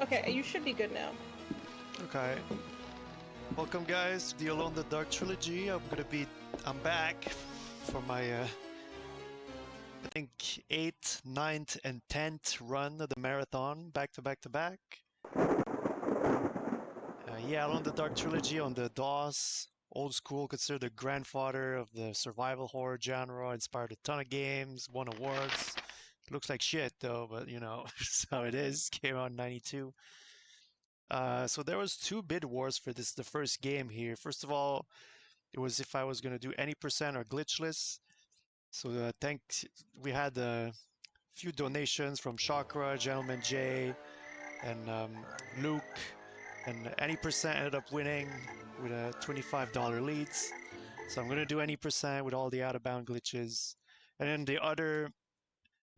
Okay, you should be good now. Okay. Welcome guys to the Alone in the Dark Trilogy. I'm back for my I think 8th, 9th, and 10th run of the marathon, back to back to back. Yeah, Alone in the Dark Trilogy on the DOS, old school, considered the grandfather of the survival horror genre, inspired a ton of games, won awards. Looks like shit though, but you know, that's how it is. Came out in 92. So there was two bid wars for the first game here. First of all, it was if I was going to do any percent or glitchless. So we had a few donations from Chakra, Gentleman J, and Luke, and any percent ended up winning with a $25 leads. So I'm going to do any percent with all the out of bound glitches. And then the other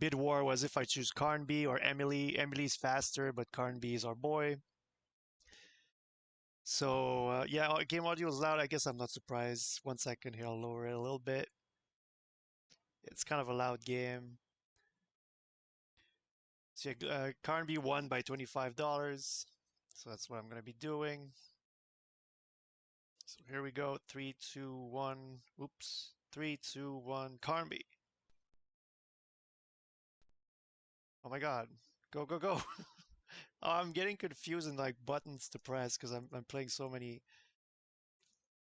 bid war was if I choose Carnby or Emily. Emily's faster, but Carnby is our boy. So yeah, game audio is loud. I guess I'm not surprised. 1 second here, I'll lower it a little bit. It's kind of a loud game. So yeah, Carnby won by $25. So that's what I'm gonna be doing. So here we go. 3, 2, 1. Oops. 3, 2, 1. Carnby. Oh my God. Go, go, go. Oh, I'm getting confused in like buttons to press because I'm playing so many.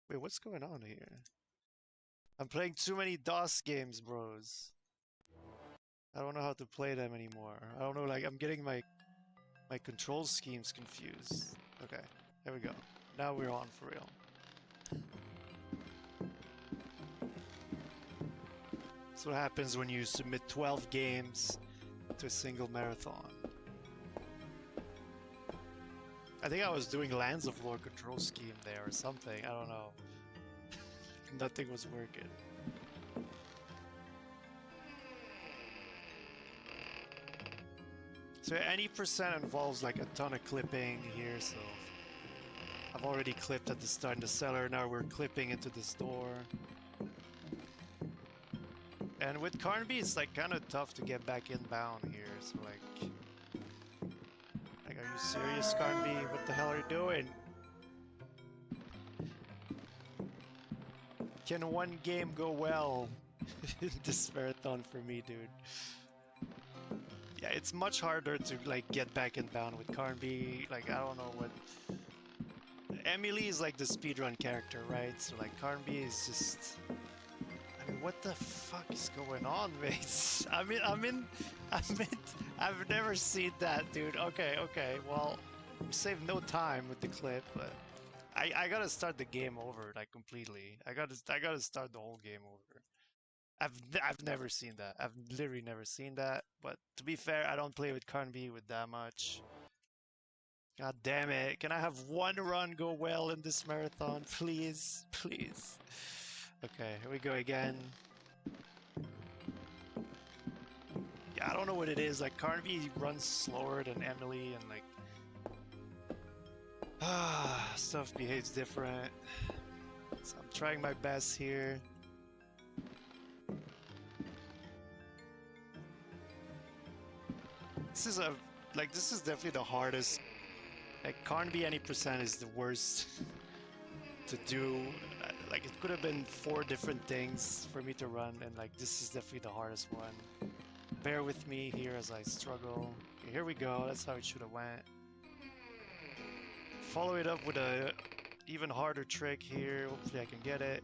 Wait, what's going on here? I'm playing too many DOS games, bros. I don't know how to play them anymore. I don't know, like I'm getting my control schemes confused. Okay, there we go. Now we're on for real. That's what happens when you submit 12 games to a single marathon. I think I was doing Lands of Lore control scheme there or something. I don't know. Nothing was working. So any percent involves like a ton of clipping here, so I've already clipped at the start in the cellar, now we're clipping into this door. And with Carnby, it's like kind of tough to get back inbound here, so like, are you serious, Carnby? What the hell are you doing? Can one game go well in this marathon for me, dude? Yeah, it's much harder to like get back inbound with Carnby. Like, I don't know what... Emily is like the speedrun character, right? So like Carnby is just... I mean, what the fuck is going on, mates? I've never seen that, dude. Okay, well, we saved no time with the clip, but I gotta start the game over, like, completely. I gotta start the whole game over. I've never seen that. I've literally never seen that, but to be fair, I don't play with Carnby with that much. God damn it. Can I have one run go well in this marathon, please? Please. Okay, here we go again. Yeah, I don't know what it is. Like, Carnby runs slower than Emily, and like, stuff behaves different. So I'm trying my best here. This is definitely the hardest. Like, Carnby any percent is the worst to do. Like, it could have been 4 different things for me to run, and like, this is definitely the hardest one. Bear with me here as I struggle. Okay, here we go. That's how it should have went. Follow it up with a even harder trick here. Hopefully I can get it.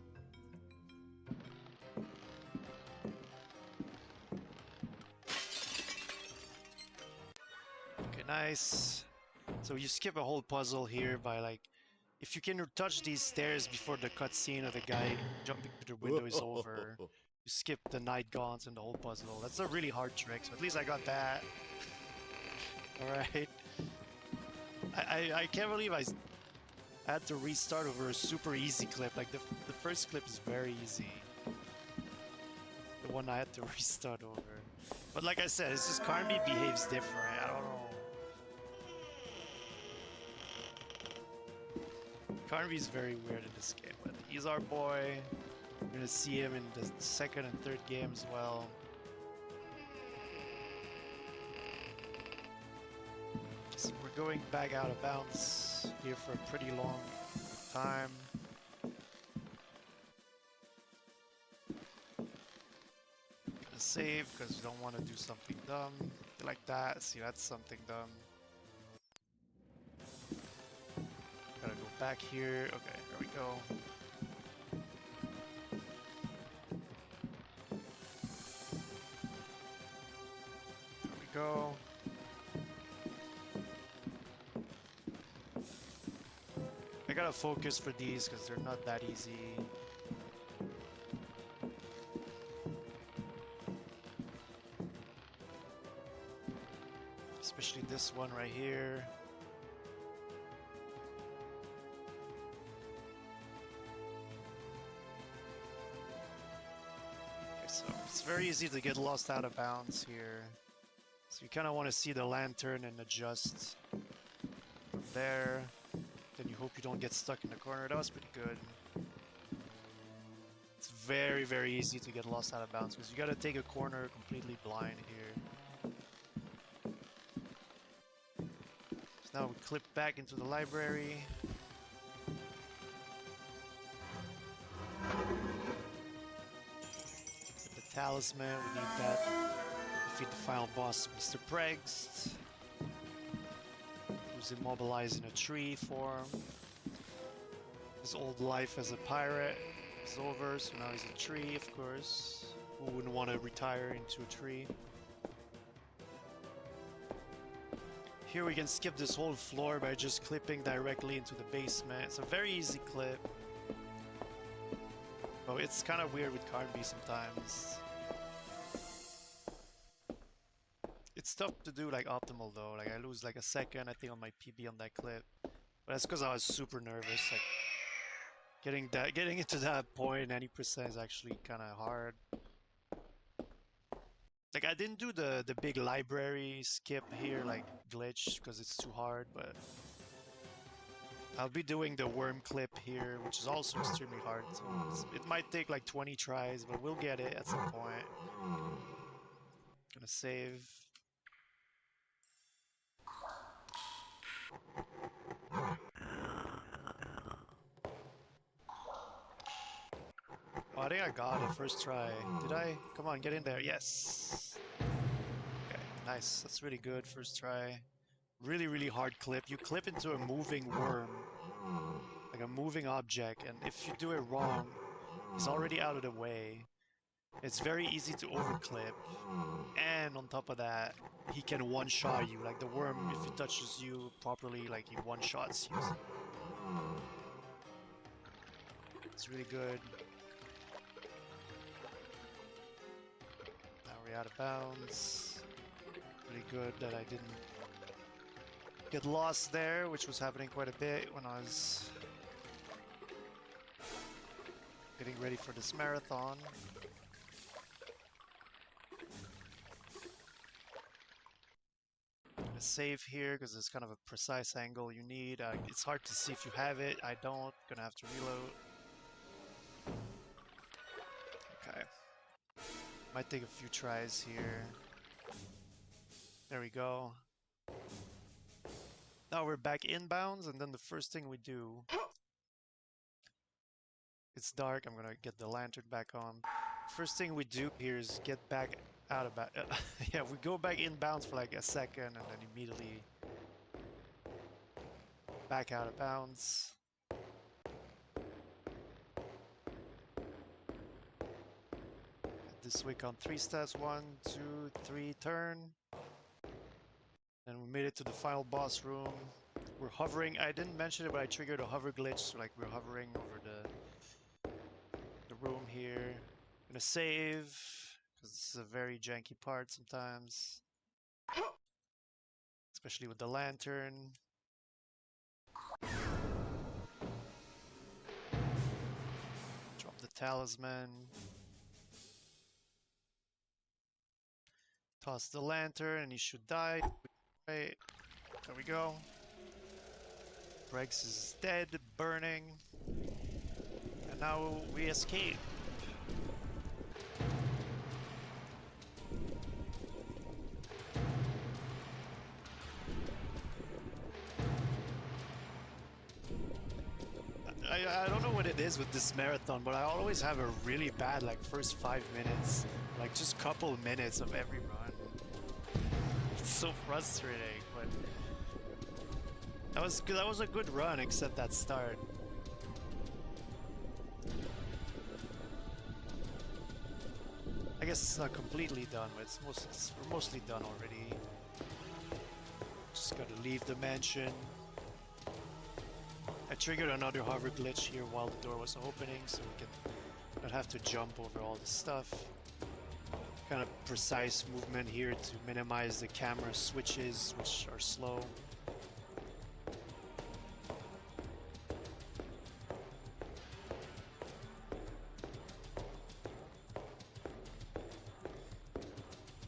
Okay, nice. So you skip a whole puzzle here by like, if you can touch these stairs before the cutscene of the guy jumping through the window is over, you skip the night gaunts and the whole puzzle. That's a really hard trick, so at least I got that. Alright. I can't believe I had to restart over a super easy clip. Like, the first clip is very easy. The one I had to restart over. But like I said, it's just Carnby behaves different. I don't know. Carnby's very weird in this game, but he's our boy. We're gonna see him in the second and third game as well. Just work going back out of bounds here for a pretty long time. Gonna save because you don't want to do something dumb like that. See, that's something dumb. Gotta go back here. Okay, there we go. There we go. I gotta focus for these because they're not that easy. Especially this one right here. Okay, so it's very easy to get lost out of bounds here. So you kind of want to see the lantern and adjust from there. Then you hope you don't get stuck in the corner. That was pretty good. It's very, very easy to get lost out of bounds because you got to take a corner completely blind here. So now we clip back into the library. Get the talisman, we need that. Defeat the final boss, Mr. Preggst. Who's immobilized in a tree form. His old life as a pirate is over, so now he's a tree, of course. Who wouldn't want to retire into a tree? Here we can skip this whole floor by just clipping directly into the basement. It's a very easy clip. Oh, it's kind of weird with Carnby sometimes. It's tough to do like optimal though. Like I lose like a second, I think, on my PB on that clip. But that's because I was super nervous. Like getting into that point 90% is actually kind of hard. Like I didn't do the big library skip here, like glitch, because it's too hard. But I'll be doing the worm clip here, which is also extremely hard. So it might take like 20 tries, but we'll get it at some point. Gonna save. Oh, I think I got it first try. Did I? Come on, get in there. Yes. Okay, nice. That's really good. First try. Really, really hard clip. You clip into a moving worm, like a moving object, and if you do it wrong, he's already out of the way. It's very easy to overclip, and on top of that, he can one-shot you. Like the worm, if he touches you properly, like he one-shots you. It's really good. Now we're out of bounds. Really good that I didn't get lost there, which was happening quite a bit when I was getting ready for this marathon. I'm gonna save here because it's kind of a precise angle you need. It's hard to see if you have it. I don't. Gonna have to reload. Okay. Might take a few tries here. There we go. Now we're back inbounds, and then the first thing we do... It's dark, I'm gonna get the lantern back on. First thing we do here is get back out of bounds. Yeah, we go back inbounds for like a second, and then immediately back out of bounds. This week on 3 steps, 1, 2, 3, turn. And we made it to the final boss room. We're hovering. I didn't mention it, but I triggered a hover glitch, so like we're hovering over the room here. I'm gonna save because this is a very janky part sometimes, especially with the lantern. Drop the talisman. Toss the lantern, and he should die. Right, there we go. Preggst is dead, burning. And now we escape. I don't know what it is with this marathon, but I always have a really bad like first 5 minutes, like just couple minutes of every run. It's so frustrating, but that was good. That was a good run, except that start. I guess it's not completely done, but we're mostly done already. Just gotta leave the mansion. I triggered another hover glitch here while the door was opening, so we can not have to jump over all the stuff. Kind of precise movement here to minimize the camera switches, which are slow.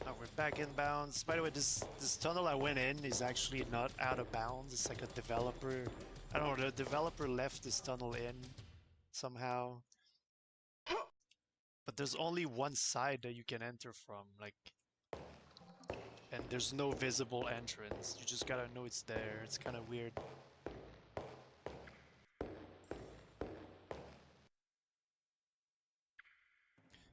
Now we're back in bounds. By the way, this tunnel I went in is actually not out of bounds. It's like a developer. I don't know, the developer left this tunnel in somehow. But there's only one side that you can enter from, like, and there's no visible entrance. You just gotta know it's there. It's kind of weird.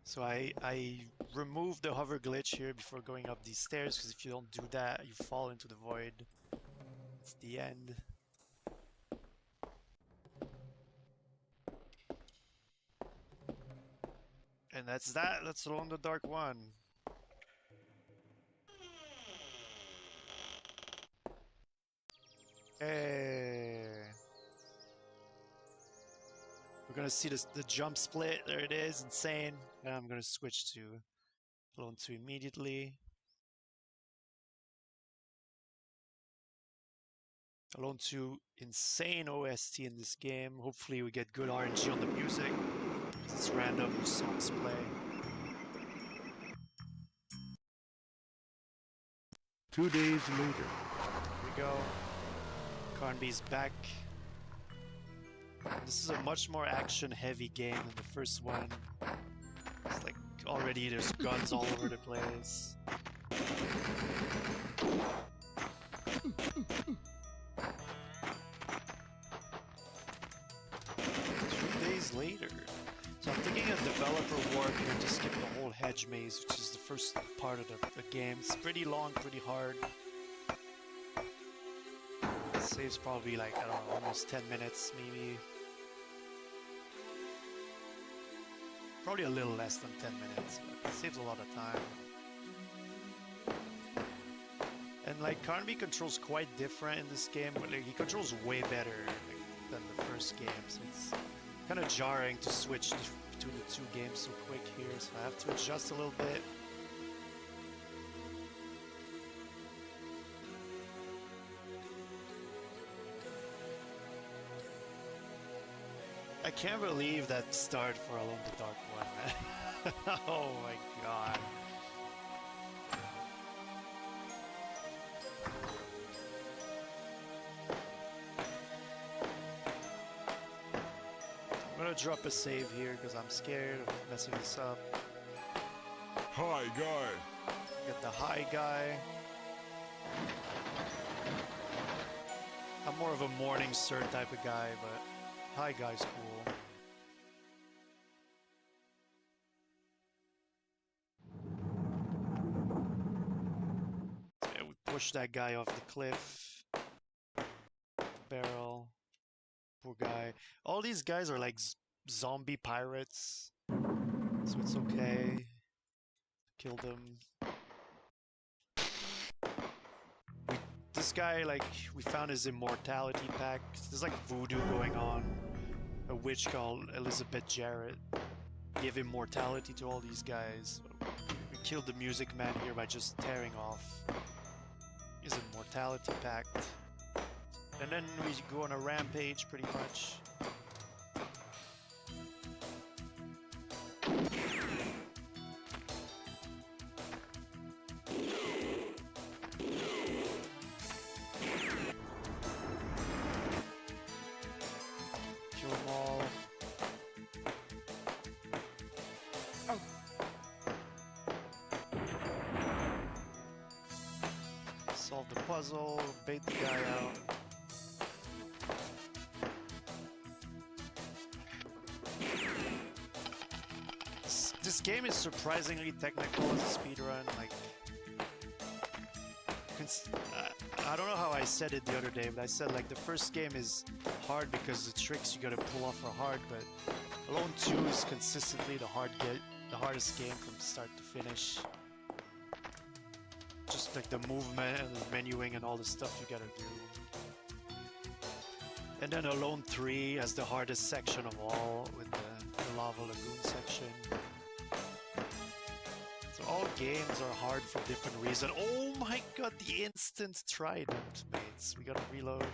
So I removed the hover glitch here before going up these stairs, because if you don't do that, you fall into the void. It's the end. And that's that. That's Alone in the Dark 1. Hey. We're gonna see the jump split. There it is. Insane. And I'm gonna switch to Alone 2 immediately. Alone 2, insane OST in this game. Hopefully we get good RNG on the music. It's random songs play. 2 days later. Here we go. Carnby's back. This is a much more action-heavy game than the first one. It's like already there's guns all over the place. 2 days later. So I'm thinking a developer warp here to skip the whole hedge maze, which is the first part of the game. It's pretty long, pretty hard. It saves probably like, I don't know, almost 10 minutes maybe. Probably a little less than 10 minutes, but it saves a lot of time. And like Carnby controls quite different in this game, but like he controls way better than the first game, so it's kind of jarring to switch between the two games so quick here, so I have to adjust a little bit. I can't believe that start for Alone in the Dark 1, man. Oh my god. I'm gonna drop a save here because I'm scared of messing this up. Hi, guy. Get the high guy. I'm more of a morning sir type of guy, but high guy's cool. Yeah, we push that guy off the cliff. Barrel. Poor guy. All these guys are like zombie pirates, so it's okay. Kill them. This guy, like, we found his immortality pack. There's like voodoo going on. A witch called Elizabeth Jarrett gave immortality to all these guys. We killed the music man here by just tearing off his immortality pack. And then we go on a rampage pretty much. Kill them all. Oh. Solve the puzzle, bait the guy out. this game is surprisingly technical as a speedrun. Like, I don't know how I said it the other day, but I said like the first game is hard because the tricks you gotta pull off are hard, but Alone 2 is consistently the hardest game from start to finish. Just like the movement and the menuing and all the stuff you gotta do. And then Alone 3 has the hardest section of all with the Lava Lagoon section. So all games are hard for different reasons. Oh my god, the instant trident, mates. We gotta reload.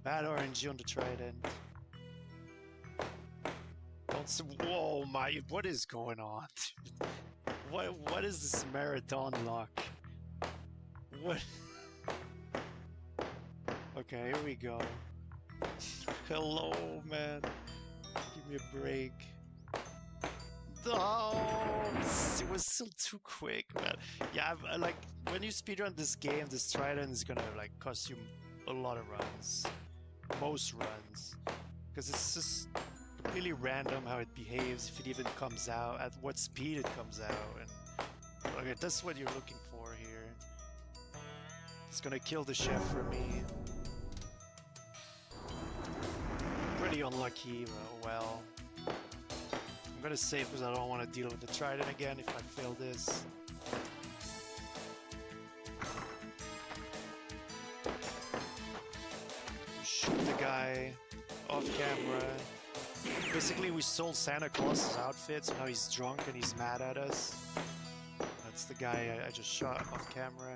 Bad RNG on the trident. Whoa, what is going on? What is this marathon lock? What? Okay, here we go. Hello, man. Give me a break. Oh, it was still too quick, man. Yeah, like when you speedrun this game, this trident is gonna like cost you a lot of runs, most runs, because it's just completely random how it behaves, if it even comes out, at what speed it comes out, and okay, that's what you're looking for here. It's gonna kill the chef for me. Pretty unlucky, but well. I'm gonna save because I don't want to deal with the trident again if I fail this. Shoot the guy off camera. Basically, we stole Santa Claus's outfit, so now he's drunk and he's mad at us. That's the guy I just shot off camera.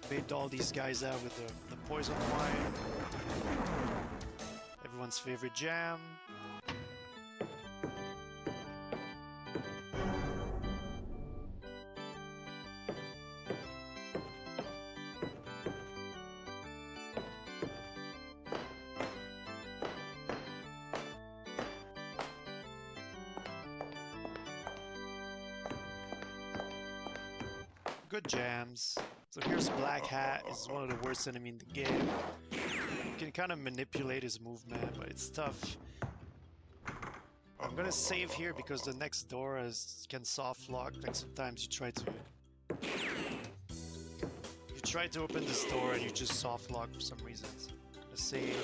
Bait all these guys out with the poison wine. Everyone's favorite jam. Good jams. So here's Black Hat, is one of the worst enemies in the game. You can kind of manipulate his movement, but it's tough. I'm gonna save here because the next door can soft lock. Like sometimes you try to open this door and you just soft lock for some reason. So I'm gonna save.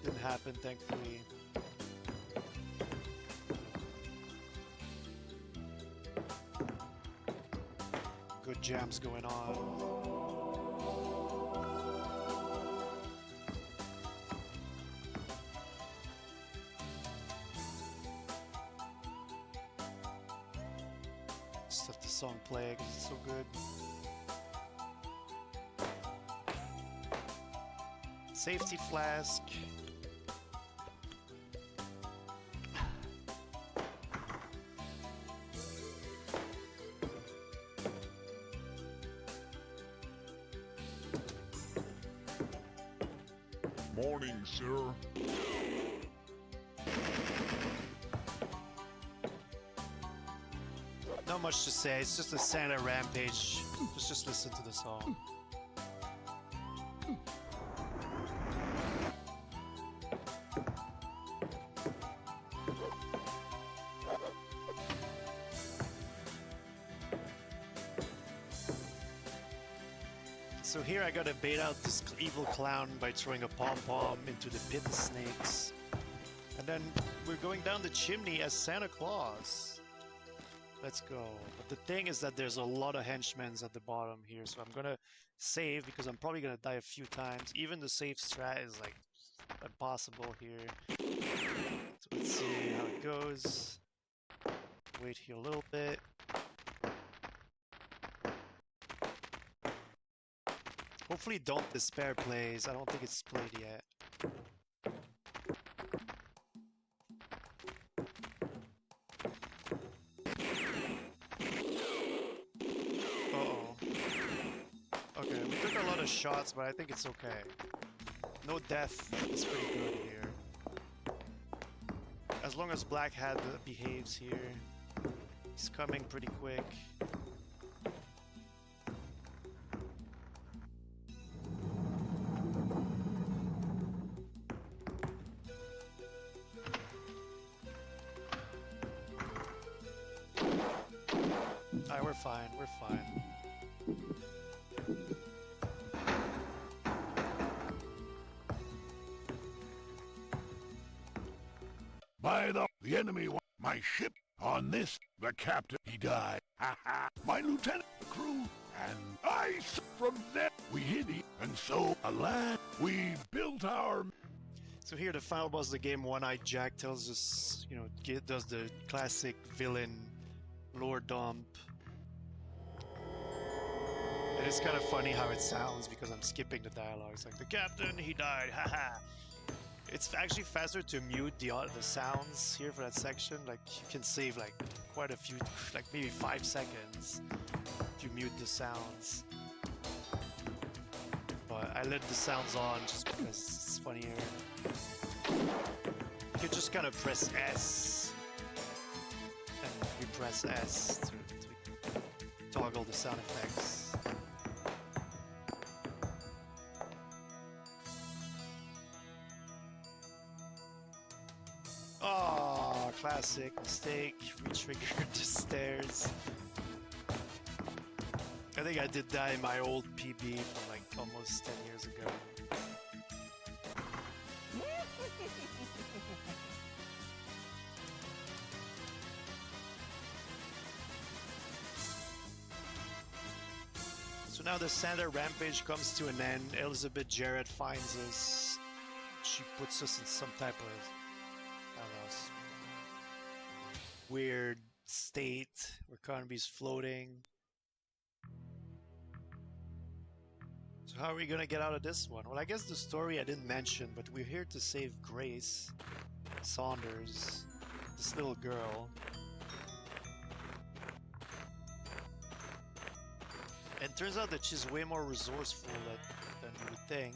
Didn't happen, thankfully. Good jams going on. Just let the song play because it's so good. Safety flask. Morning, sir. Not much to say, it's just a Santa rampage. Let's just listen to the song. So here I gotta bait out this evil clown by throwing a pom-pom into the pit of snakes. And then we're going down the chimney as Santa Claus. Let's go. But the thing is that there's a lot of henchmen at the bottom here, so I'm gonna save because I'm probably gonna die a few times. Even the safe strat is like impossible here. So let's see how it goes. Wait here a little bit. Hopefully Don't Despair plays. I don't think it's played yet. Uh-oh. Okay, we took a lot of shots, but I think it's okay. No death is pretty good here. As long as Black Hat behaves here. He's coming pretty quick. fine, we're fine. By the enemy, my ship on this, the captain, he died. Ha ha. My lieutenant, the crew, and I, from there, we hid him, and so, alas, we built our... So here, the final boss of the game, One-Eyed Jack, tells us, you know, does the classic villain lore dump. And it's kind of funny how it sounds because I'm skipping the dialogue. It's like, the captain, he died, haha. It's actually faster to mute the sounds here for that section. Like, you can save like quite a few, like maybe 5 seconds if you mute the sounds. But I let the sounds on just because it's funnier. You can just kind of press S and repress S to toggle the sound effects. Oh, classic mistake. Re-triggered the stairs. I think I did that in my old PB from like almost 10 years ago. So now the Santa rampage comes to an end. Elizabeth Jarrett finds us. She puts us in some type of, I don't know, weird state where Carnaby's floating. So how are we gonna get out of this one? Well, I guess the story I didn't mention, but we're here to save Grace Saunders, this little girl. And turns out that she's way more resourceful than you would think.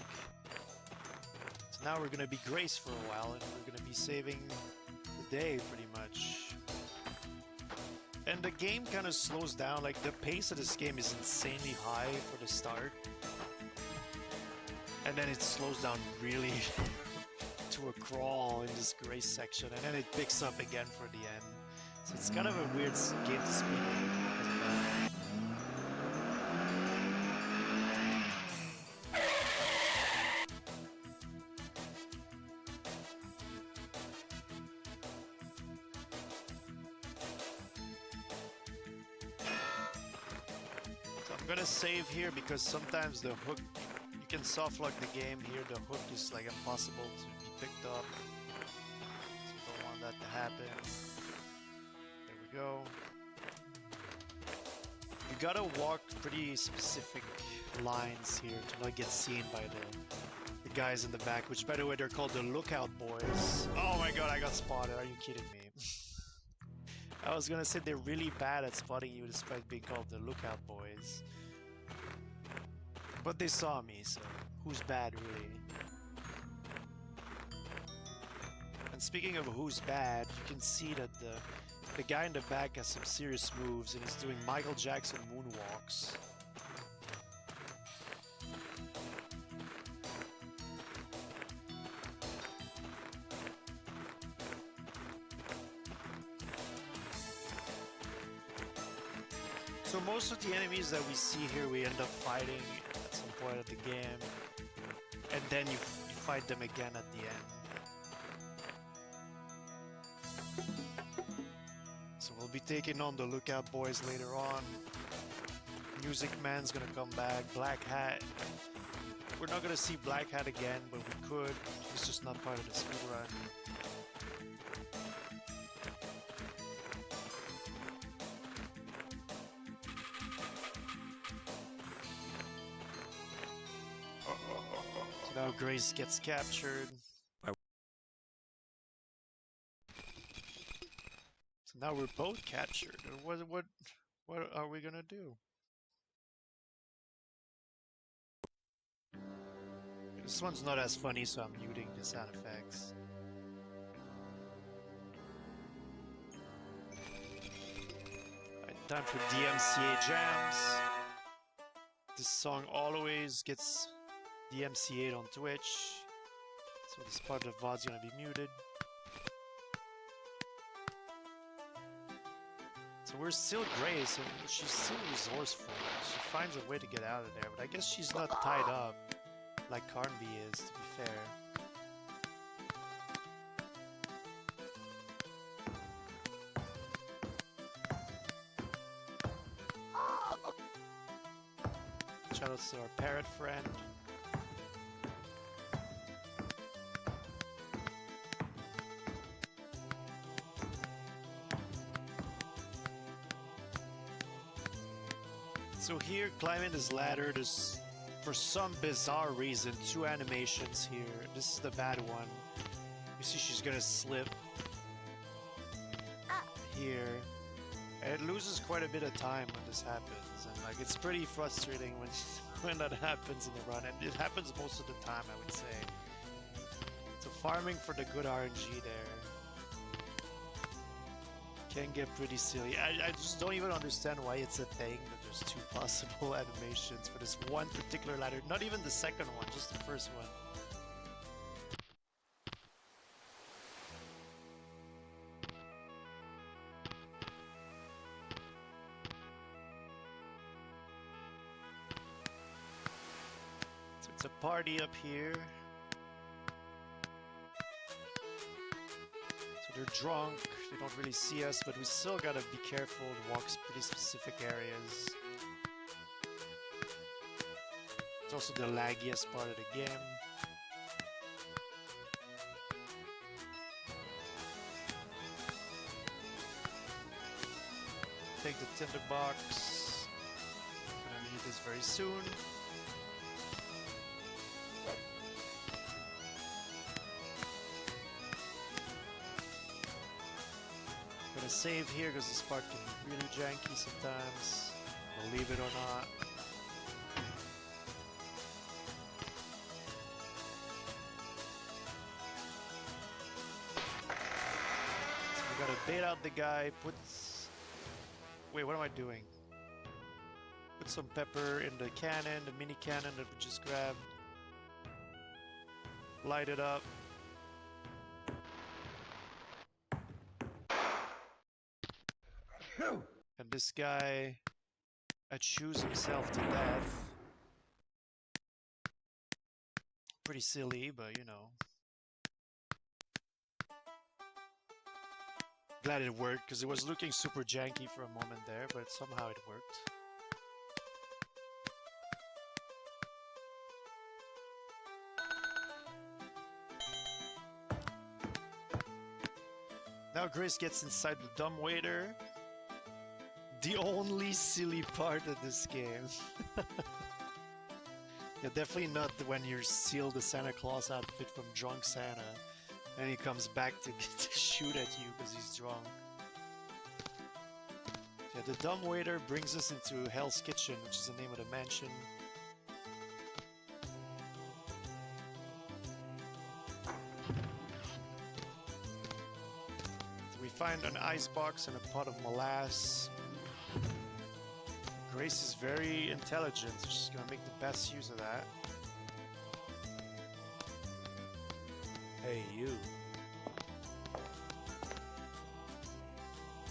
So now we're gonna be Grace for a while, and we're gonna be saving the day pretty much. And the game kind of slows down. Like, the pace of this game is insanely high for the start, and then it slows down really to a crawl in this Grace section, and then it picks up again for the end. So it's kind of a weird game to speed because of that. I'm gonna save here because sometimes the hook, you can soft lock the game here, the hook is like impossible to be picked up. So don't want that to happen. There we go. You gotta walk pretty specific lines here to not get seen by the guys in the back, which by the way, they're called the Lookout Boys. Oh my god, I got spotted, are you kidding me? I was gonna say they're really bad at spotting you despite being called the Lookout Boys. But they saw me, so who's bad really? And speaking of who's bad, you can see that the guy in the back has some serious moves and he's doing Michael Jackson moonwalks. So most of the enemies that we see here, we end up fighting at some point of the game, and then you fight them again at the end. So we'll be taking on the Lookout Boys later on. Music Man's gonna come back. Black Hat. We're not gonna see Black Hat again, but we could. He's just not part of the speedrun. So now Grace gets captured. So now we're both captured. What are we gonna do? This one's not as funny, so I'm muting the sound effects. Right, time for DMCA jams. This song always gets DMCA'd on Twitch, so this part of the VOD's gonna be muted. So we're still Grace, and she's still resourceful. She finds a way to get out of there, but I guess she's not tied up like Carnby is, to be fair. Shoutouts to our parrot friend. So here, climbing this ladder, there's, for some bizarre reason, 2 animations here. This is the bad one. You see she's gonna slip here. And it loses quite a bit of time when this happens. And like, it's pretty frustrating when, when that happens in the run. And it happens most of the time, I would say. So farming for the good RNG there can get pretty silly. I just don't even understand why it's a thing that there's 2 possible animations for this one particular ladder. Not even the second one, just the first one. So it's a party up here. They're drunk, they don't really see us, but we still gotta be careful and walk pretty specific areas. It's also the laggiest part of the game. Take the tinderbox. I'm gonna need this very soon. Gonna save here because this part can be really janky sometimes. Believe it or not. So we gotta bait out the guy, put... Wait, what am I doing? Put some pepper in the cannon, the mini cannon that we just grabbed. Light it up. And this guy chews himself to death. Pretty silly, but you know. Glad it worked, because it was looking super janky for a moment there, but somehow it worked. Now Grace gets inside the dumbwaiter. The only silly part of this game. Yeah, definitely not when you steal the Santa Claus outfit from Drunk Santa and he comes back to shoot at you because he's drunk. Yeah, the dumbwaiter brings us into Hell's Kitchen, which is the name of the mansion. So we find an ice box and a pot of molasses. Grace is very intelligent, so she's gonna make the best use of that. Hey, you.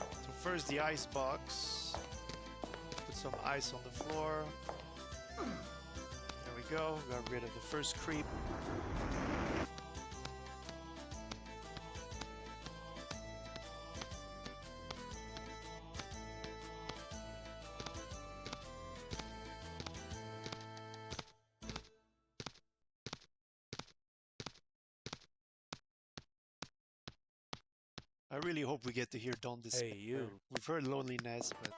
So first the ice box. Put some ice on the floor. There we go, got rid of the first creep. I really hope we get to hear Don't Despair. Hey, you. We've heard Loneliness, but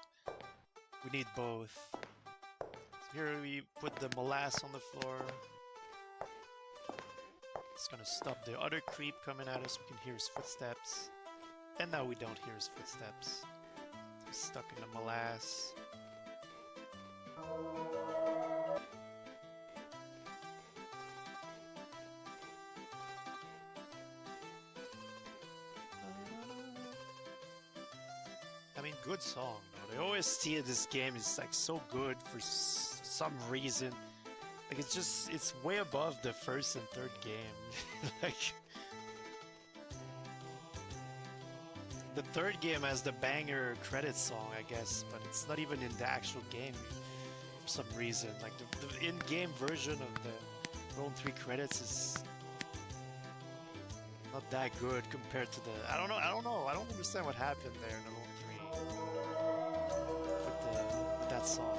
we need both. So here we put the molasses on the floor. It's gonna stop the other creep coming at us. We can hear his footsteps. And now we don't hear his footsteps. He's stuck in the molasses. I mean, good song though. The OST of this game is like so good for some reason. Like it's way above the first and third game. Like The third game has the banger credit song, I guess, but it's not even in the actual game for some reason. Like the in-game version of the Alone 3 credits is not that good compared to the. I don't know. I don't understand what happened there in Alone 3 with that song.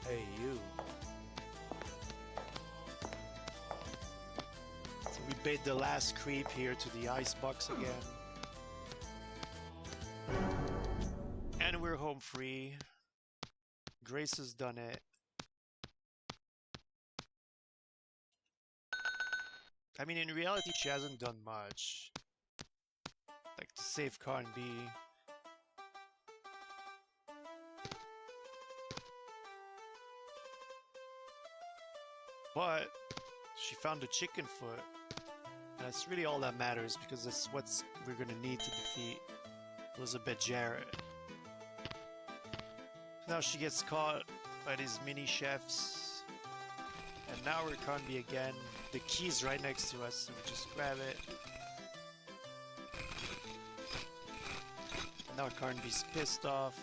Hey, you. So we bait the last creep here to the icebox again. And we're home free. Grace has done it. I mean, in reality, she hasn't done much. Like to save Con B. But she found the chicken foot, and that's really all that matters because that's what we're gonna need to defeat Elizabeth Jarrett. Now she gets caught by these mini chefs, and now we're Conby again. The key's right next to us, so we just grab it. And now Carnby's pissed off.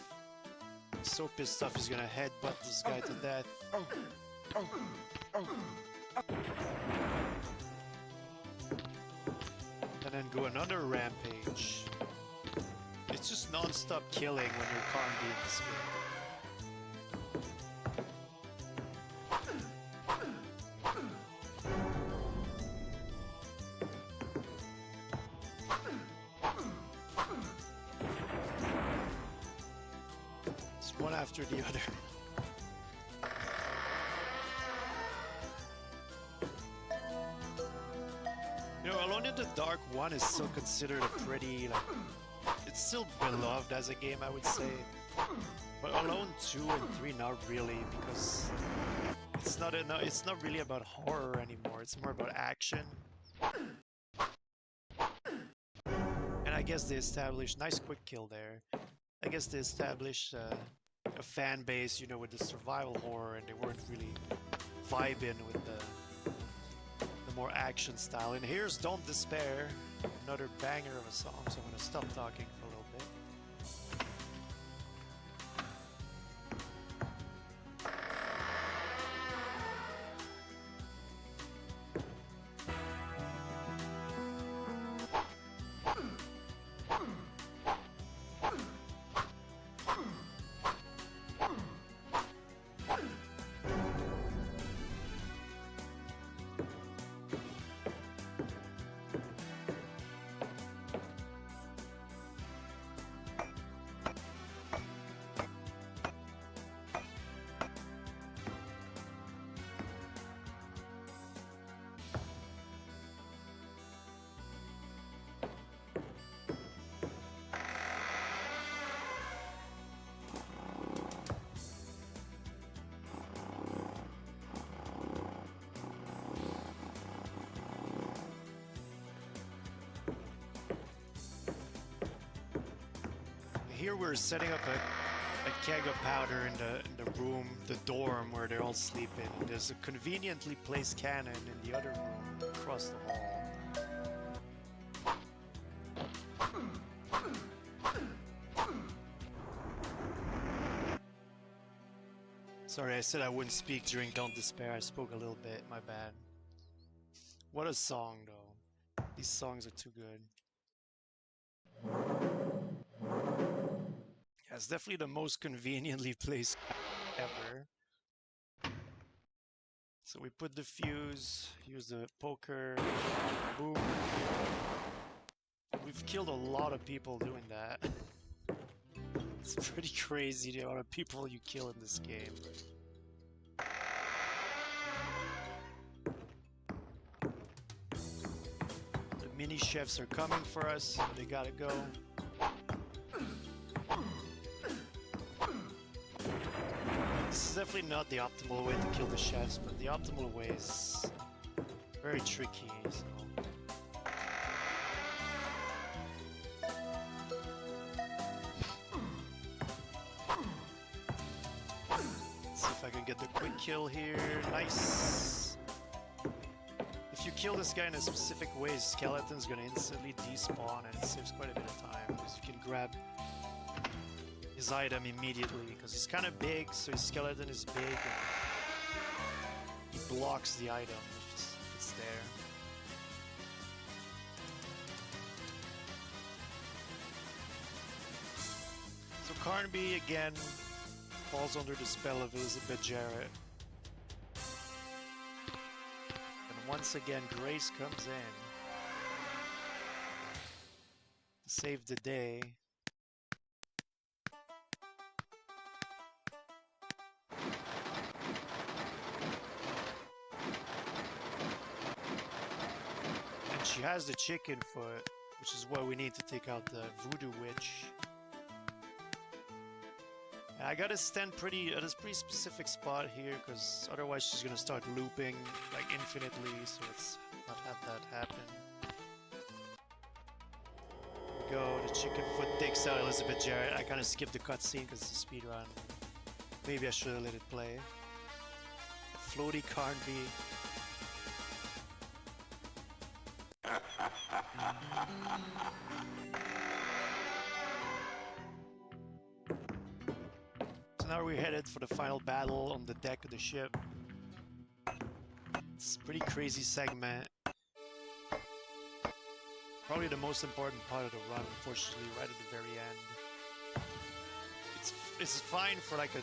He's so pissed off he's gonna headbutt this guy to death. And then go another rampage. It's just non-stop killing when you're Carnby in this game. It's one after the other. You know, Alone in the Dark 1 is still considered a pretty, like, it's still beloved as a game, I would say. But Alone 2 and 3 not really, because it's not really about horror anymore. It's more about action. And I guess they established nice quick kill there. I guess they established a fan base, you know, with the survival horror, and they weren't really vibing with the more action style. And here's Don't Despair, another banger of a song, so I'm gonna stop talking for a little bit. Here we're setting up a keg of powder in the room, the dorm where they're all sleeping. There's a conveniently placed cannon in the other room across the hall. Sorry, I said I wouldn't speak during Don't Despair. I spoke a little bit, my bad. What a song though. These songs are too good. It's definitely the most conveniently placed ever. So we put the fuse, use the poker, boom. We've killed a lot of people doing that. It's pretty crazy the amount of people you kill in this game. The mini chefs are coming for us, so they gotta go. This is definitely not the optimal way to kill the chefs, but the optimal way is very tricky, so... I can get the quick kill here. Nice. If you kill this guy in a specific way, his skeleton's gonna instantly despawn, and it saves quite a bit of time because you can grab his item immediately because he's kind of big, so his skeleton is big and he blocks the item if it's there. So Carnby again falls under the spell of Elizabeth Jarrett. And once again Grace comes in to save the day. She has the chicken foot, which is what we need to take out the voodoo witch. And I gotta stand at this pretty specific spot here, because otherwise she's gonna start looping like infinitely, so let's not have that happen. There we go, the chicken foot takes out Elizabeth Jarrett. I kinda skipped the cutscene because it's a speedrun. Maybe I should have let it play. Floaty Carnby. So now we're headed for the final battle on the deck of the ship. It's a pretty crazy segment. Probably the most important part of the run, unfortunately, right at the very end. It's fine for like a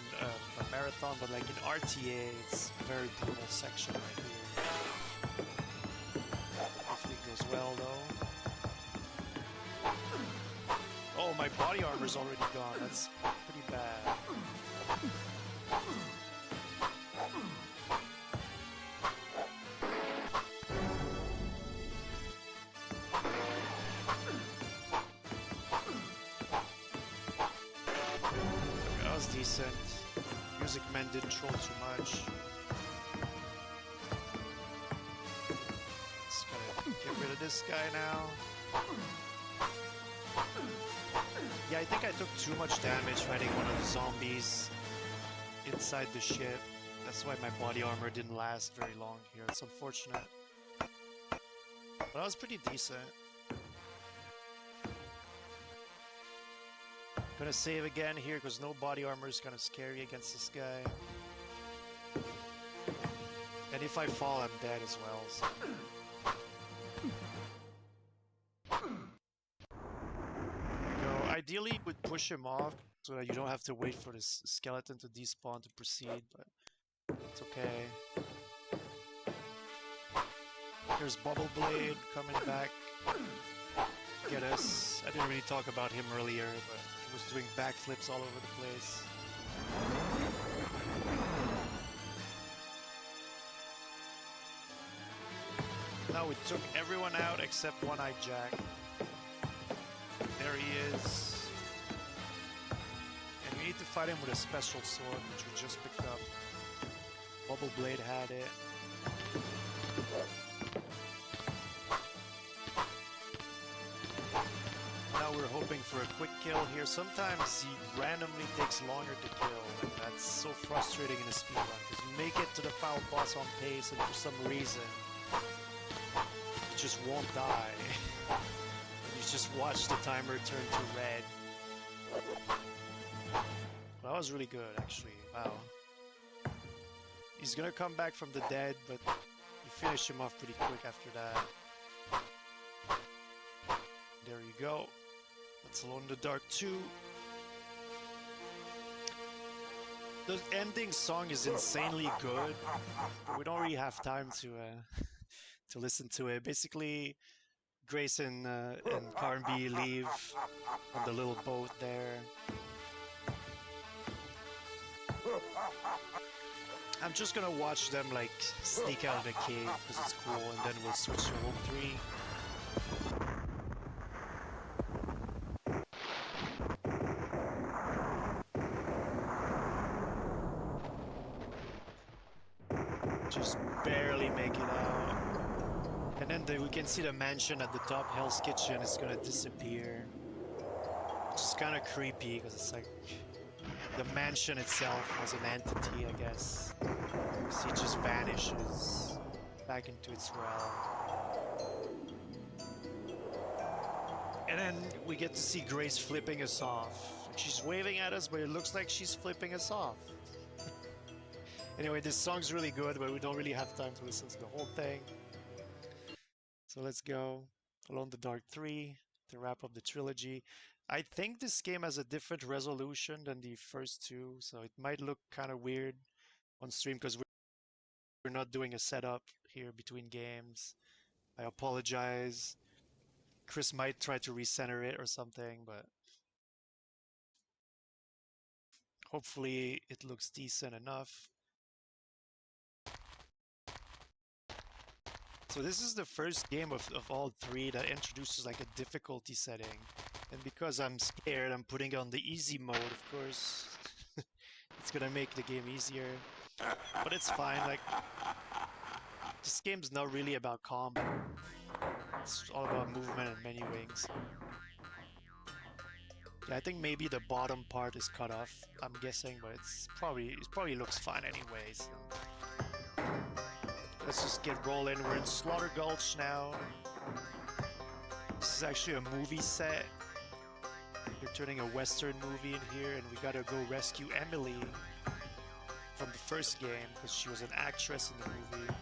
marathon, but like in RTA, it's a very brutal section right here. Hopefully it goes well though. Oh, my body armor's already gone. That's pretty bad. That was decent. Music Man didn't troll too much. Just gotta get rid of this guy now. Yeah, I think I took too much damage fighting one of the zombies inside the ship. That's why my body armor didn't last very long here. It's unfortunate. But that was pretty decent. Gonna save again here because no body armor is kind of scary against this guy. And if I fall, I'm dead as well. So. Ideally, would push him off so that you don't have to wait for this skeleton to despawn to proceed, but it's okay. Here's Bubble Blade coming back to get us. I didn't really talk about him earlier, but he was doing backflips all over the place. Now we took everyone out except One-Eyed Jack. There he is. And we need to fight him with a special sword, which we just picked up. Bubble Blade had it. Now we're hoping for a quick kill here. Sometimes he randomly takes longer to kill, and that's so frustrating in a speedrun, because you make it to the final boss on pace, and for some reason, you just won't die. Just watch the timer turn to red. Well, that was really good, actually. Wow. He's gonna come back from the dead, but you finish him off pretty quick after that. There you go. That's Alone in the Dark 2. The ending song is insanely good, but we don't really have time to listen to it. Basically, Grace and Carnby leave on the little boat there. I'm just gonna watch them like sneak out of the cave because it's cool, and then we'll switch to Home 3. Just barely make it out. And then we can see the mansion at the top, Hell's Kitchen, is gonna disappear. Which is kind of creepy because it's like the mansion itself was an entity, I guess. So it just vanishes back into its realm. And then we get to see Grace flipping us off. She's waving at us, but it looks like she's flipping us off. Anyway, this song's really good, but we don't really have time to listen to the whole thing. So let's go. Alone in the Dark 3 to wrap up the trilogy. I think this game has a different resolution than the first two, so it might look kind of weird on stream because we're not doing a setup here between games. I apologize. Chris might try to recenter it or something, but hopefully it looks decent enough. So this is the first game of all three that introduces like a difficulty setting. And because I'm scared, I'm putting on the easy mode, of course. It's gonna make the game easier. But it's fine, like... This game's not really about combat. It's all about movement and menuing, so... Yeah, I think maybe the bottom part is cut off, I'm guessing, but it probably looks fine anyways. Let's just get rolling. We're in Slaughter Gulch now. This is actually a movie set. They're turning a Western movie in here, and we gotta go rescue Emily from the first game because she was an actress in the movie.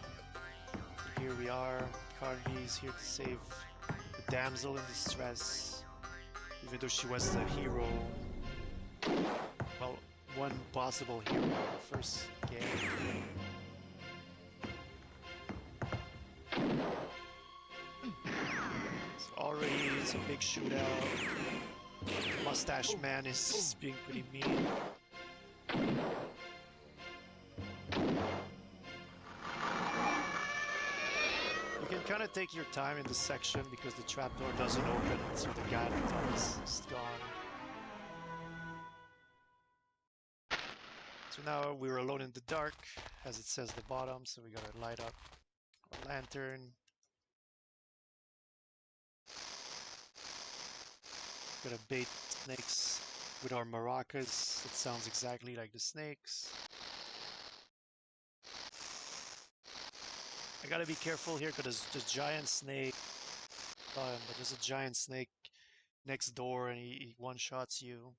Here we are. Carnby's here to save the damsel in distress, even though she was the hero. Well, one possible hero in the first game. So already it's a big shootout. Mustache Man is being pretty mean. You can kind of take your time in this section because the trapdoor doesn't open until the guy at the top is gone. So now we're alone in the dark, as it says at the bottom, so we gotta light up our lantern. Gotta bait snakes with our maracas. It sounds exactly like the snakes. I gotta be careful here because there's a giant snake. But there's a giant snake next door and he one-shots you.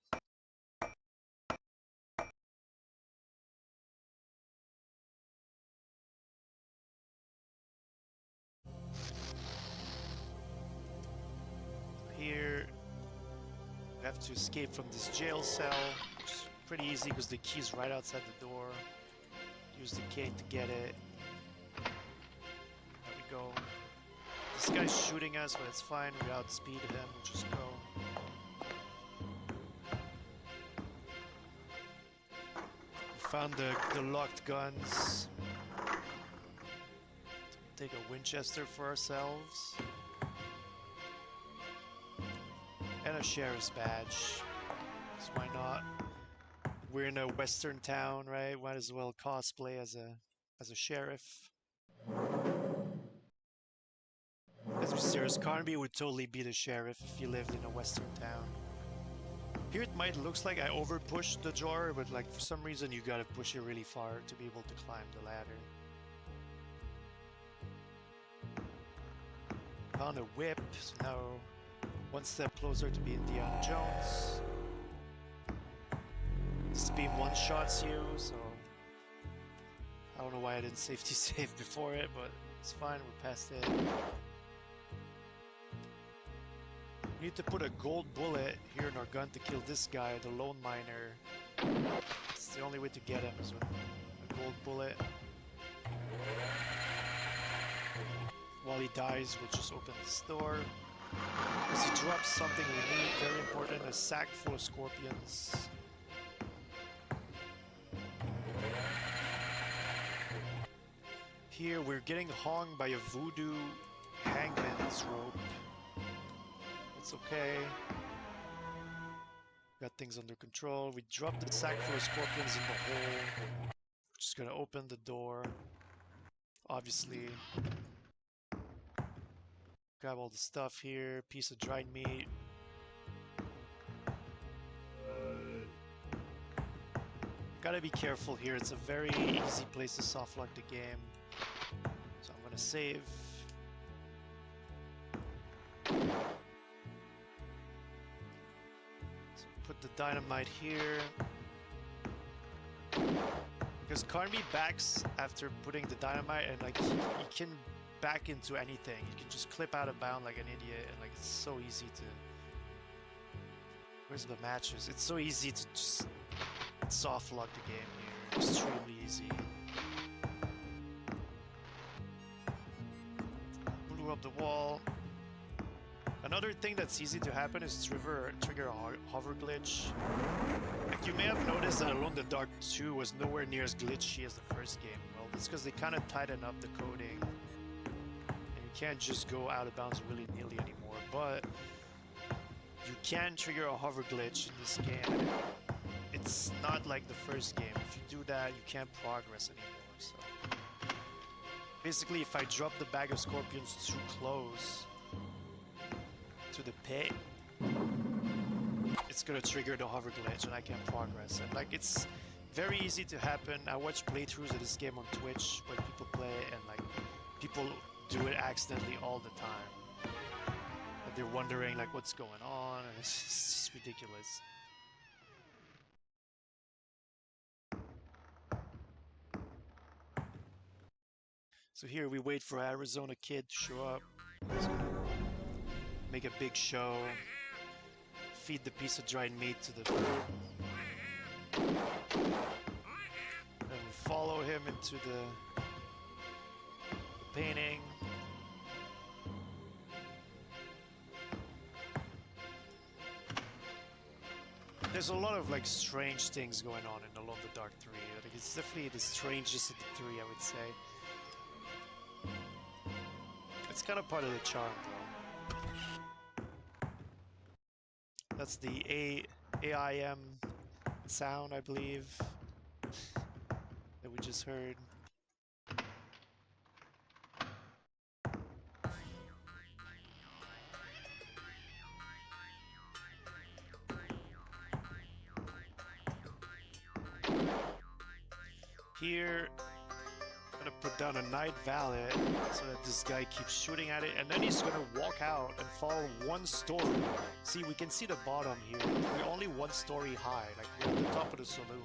Here we have to escape from this jail cell, which is pretty easy because the key's right outside the door. Use the key to get it. There we go. This guy's shooting us, but it's fine. We outspeed him. We'll just go. We found the locked guns. Take a Winchester for ourselves. And a sheriff's badge. So why not? We're in a western town, right? Might as well cosplay as a sheriff. Let's be serious, Carnby would totally be the sheriff if he lived in a western town. Here it might looks like I overpushed the drawer, but like for some reason you gotta push it really far to be able to climb the ladder. Found a whip, so now one step closer to be Indiana Jones. This beam one-shots you, so I don't know why I didn't safety save before it, but it's fine, we're past it. We need to put a gold bullet here in our gun to kill this guy, the lone miner. It's the only way to get him is with a gold bullet. While he dies, we'll just open this door. Because he drops something we need, very important, a sack full of scorpions. Here we're getting hung by a voodoo hangman's rope. It's okay. Got things under control. We dropped the sack full of scorpions in the hole. We're just gonna open the door. Obviously. Grab all the stuff here. Piece of dried meat. Gotta be careful here. It's a very easy place to softlock the game. So I'm gonna save. So put the dynamite here. Because Carnby backs after putting the dynamite, and like he can back into anything. You can just clip out of bound like an idiot, and like it's so easy to. Where's the matches? It's so easy to just soft lock the game here. Extremely easy. Blew up the wall. Another thing that's easy to happen is trigger a hover glitch. Like you may have noticed that Alone in the Dark 2 was nowhere near as glitchy as the first game. Well, it's because they kind of tightened up the coding. And you can't just go out of bounds willy-nilly anymore. But you can trigger a hover glitch in this game. It's not like the first game. If you do that, you can't progress anymore. So basically, if I drop the bag of scorpions too close to the pit, it's gonna trigger the hover glitch and I can't progress. And like it's very easy to happen. I watch playthroughs of this game on Twitch when people play it, and like people do it accidentally all the time. And they're wondering like what's going on, and it's just ridiculous. So here we wait for Arizona Kid to show up. He's gonna make a big show. Feed the piece of dried meat to the bird. And we follow him into the painting. There's a lot of like strange things going on in Alone in the Dark 3. Like, it's definitely the strangest of the three, I would say. It's kind of part of the charm, though. That's the AIM sound, I believe, that we just heard. Here, I'm gonna put down a night valet so that this guy keeps shooting at it, and then he's gonna walk out and fall one story. See, we can see the bottom here. We're only one story high, like we're at the top of the saloon.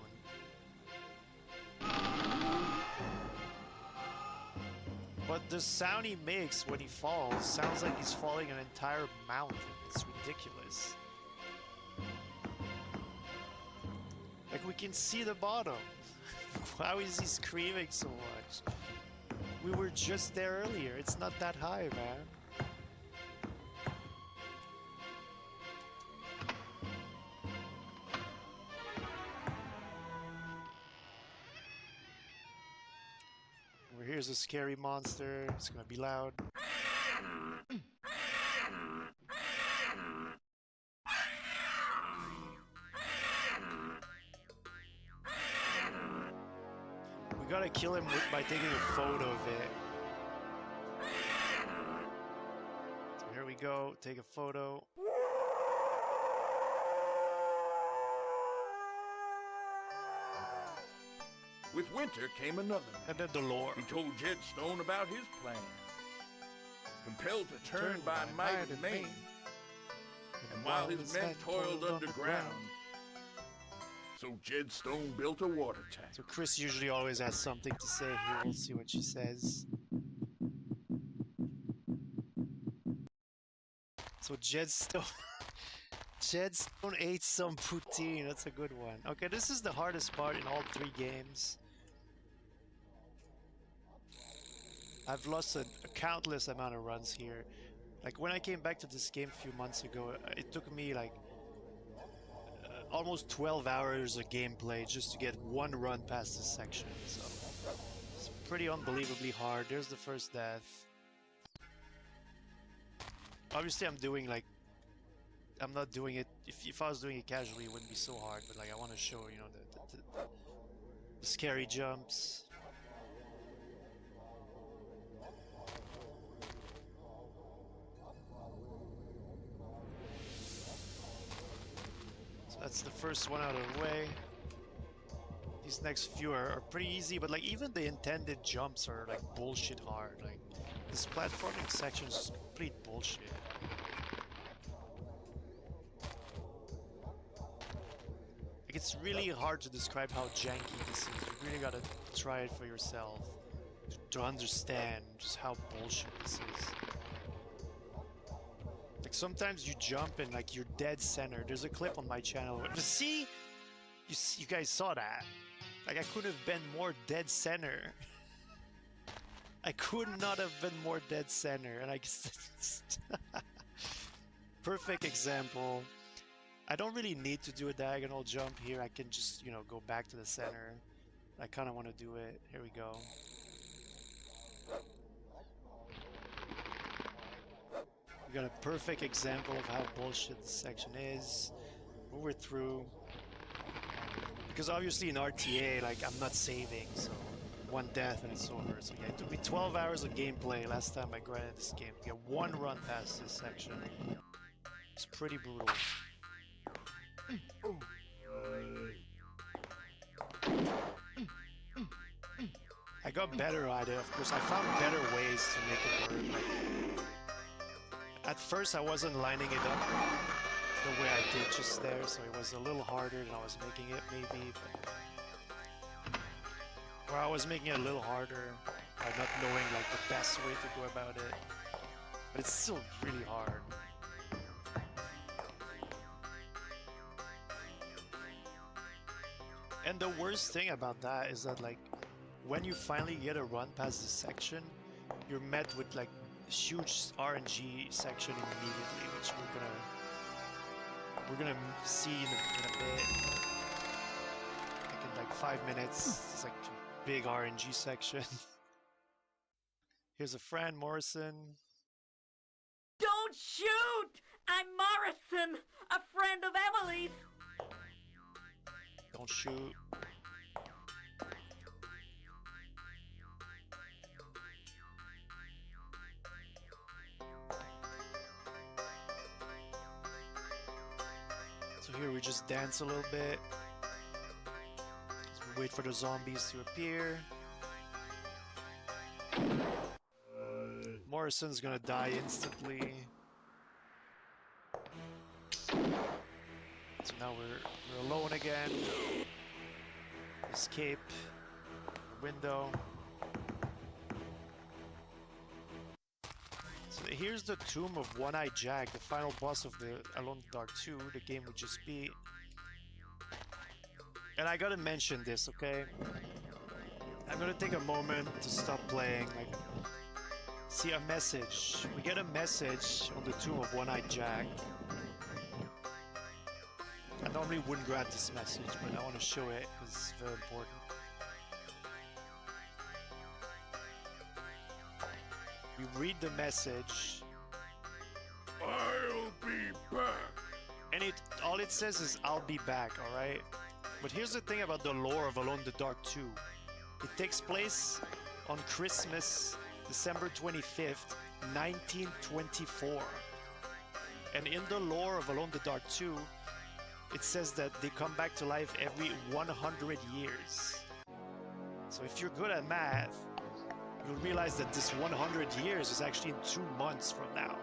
But the sound he makes when he falls sounds like he's falling an entire mountain. It's ridiculous. Like we can see the bottom. Why is he screaming so much? We were just there earlier. It's not that high, man. Well, here's a scary monster. It's gonna be loud. We gotta kill him by taking a photo of it. So here we go, take a photo. With winter came another man. And then the lore. He told Jed Stone about his plan. Compelled to turn by might and main. And while his men toiled underground, so Jed Stone built a water tank. So Chris usually always has something to say here. We'll see what she says. So Jed Stone ate some poutine. That's a good one. Okay, this is the hardest part in all three games. I've lost a countless amount of runs here. Like when I came back to this game a few months ago, it took me like almost 12 hours of gameplay just to get one run past this section. So it's pretty unbelievably hard. There's the first death. Obviously I'm not doing it, if I was doing it casually it wouldn't be so hard, but like I want to show, you know, the scary jumps. So that's the first one out of the way. These next few are pretty easy, but like even the intended jumps are like bullshit hard. Like this platforming section is just complete bullshit. Like it's really hard to describe how janky this is. You really gotta try it for yourself to understand just how bullshit this is. Like sometimes you jump and like you're dead center. There's a clip on my channel. See? You guys saw that. Like I could have been more dead center. I could not have been more dead center. And I guess perfect example. I don't really need to do a diagonal jump here. I can just, you know, go back to the center. I kind of want to do it. Here we go. We got a perfect example of how bullshit this section is. Move it through. Because obviously in RTA, like, I'm not saving, so one death and it's over. So yeah, it took me 12 hours of gameplay last time I grinded this game to get one run past this section. It's pretty brutal. I got better at it, of course. I found better ways to make it work. Like, at first I wasn't lining it up the way I did just there, so it was a little harder than I was making it maybe. Or I was making it a little harder by not knowing like the best way to go about it. But it's still really hard. And the worst thing about that is that like when you finally get a run past this section, you're met with like huge RNG section immediately, which we're gonna see in a bit. Like in like 5 minutes, it's like a big RNG section. Here's a friend, Morrison. Don't shoot! I'm Morrison, a friend of Emily's. Don't shoot. So here we just dance a little bit. We wait for the zombies to appear. Morrison's gonna die instantly. So now we're alone again. Escape. Window. So here's the Tomb of One-Eyed Jack, the final boss of the Alone in the Dark 2, the game we just beat. And I gotta mention this, okay? I'm gonna take a moment to stop playing. Like, see a message. We get a message on the Tomb of One-Eyed Jack. I normally wouldn't grab this message, but I want to show it because it's very important. We read the message. I'll be back. And all it says is, I'll be back, alright? But here's the thing about the lore of Alone in the Dark 2. It takes place on Christmas, December 25th, 1924. And in the lore of Alone in the Dark 2, it says that they come back to life every 100 years. So if you're good at math, you'll realize that this 100 years is actually in 2 months from now.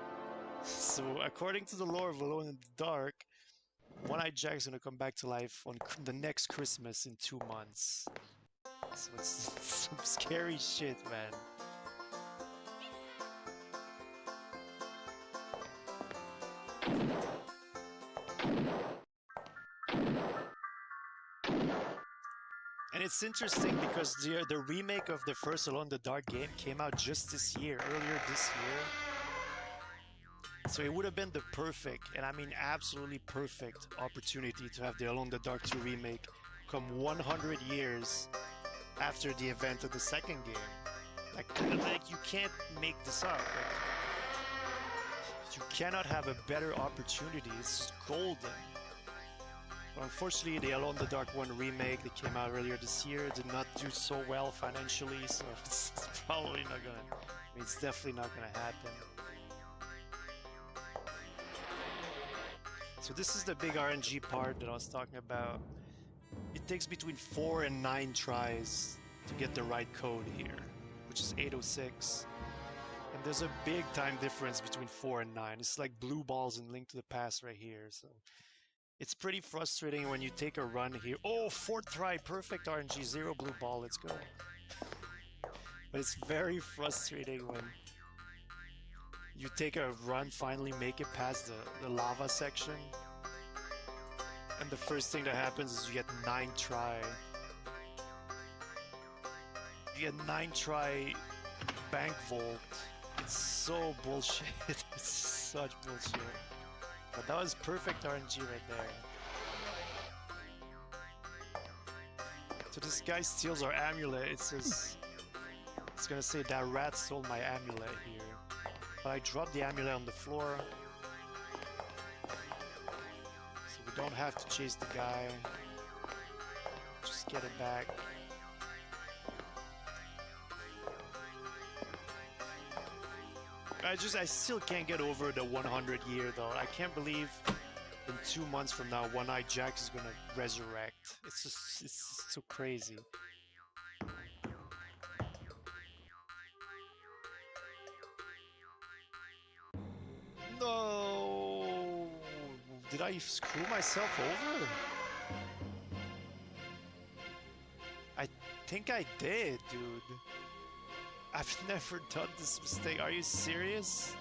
So according to the lore of Alone in the Dark, One-Eyed Jack's gonna come back to life on the next Christmas in 2 months. So it's some scary shit, man. And it's interesting because the remake of the first Alone in the Dark game came out just this year, earlier this year. So it would have been the perfect, and I mean absolutely perfect, opportunity to have the Alone in the Dark 2 remake come 100 years after the event of the second game. Like you can't make this up. Like, you cannot have a better opportunity. It's golden. But unfortunately, the Alone in the Dark 1 remake that came out earlier this year did not do so well financially, so it's probably not gonna... I mean, it's definitely not gonna happen. So this is the big RNG part that I was talking about. It it takes between 4 and 9 tries to get the right code here, which is 806. And there's a big time difference between 4 and 9. It's like blue balls in Link to the Past right here. So it's pretty frustrating when you take a run here. Oh, 4th try, perfect RNG, 0 blue ball, let's go. But it's very frustrating when you take a run, finally make it past the lava section, and the first thing that happens is you get 9 try. You get 9 try bank vault. It's so bullshit. It's such bullshit. But that was perfect RNG right there. So this guy steals our amulet. It says, it's gonna say that rat stole my amulet here. But I dropped the amulet on the floor. So we don't have to chase the guy. Just get it back. I still can't get over the 100 year though. I can't believe in 2 months from now, One-Eyed Jack is gonna resurrect. It's just so crazy. No! Did I screw myself over? I think I did, dude. I've never done this mistake. Are you serious?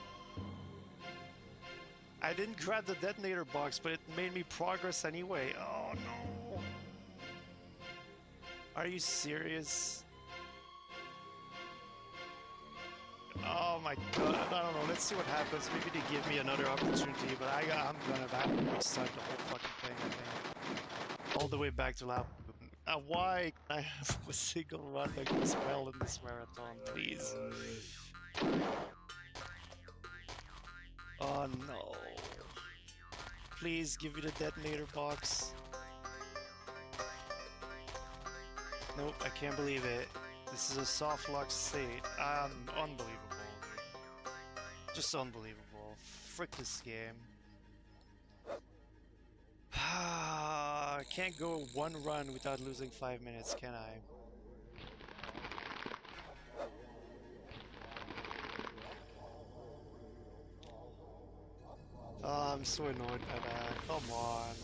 I didn't grab the detonator box, but it made me progress anyway. Oh no! Are you serious? Oh my god, I don't know, let's see what happens. Maybe they give me another opportunity, but I'm gonna have to restart the whole fucking thing, I think. All the way back to lab. Why can I have a single run that goes well in this marathon, please? Oh no. Please give me the detonator box. Nope, I can't believe it. This is a soft lock state. Unbelievable, dude. Just unbelievable. Frick this game. I can't go one run without losing 5 minutes, can I? Oh, I'm so annoyed by that. Come on.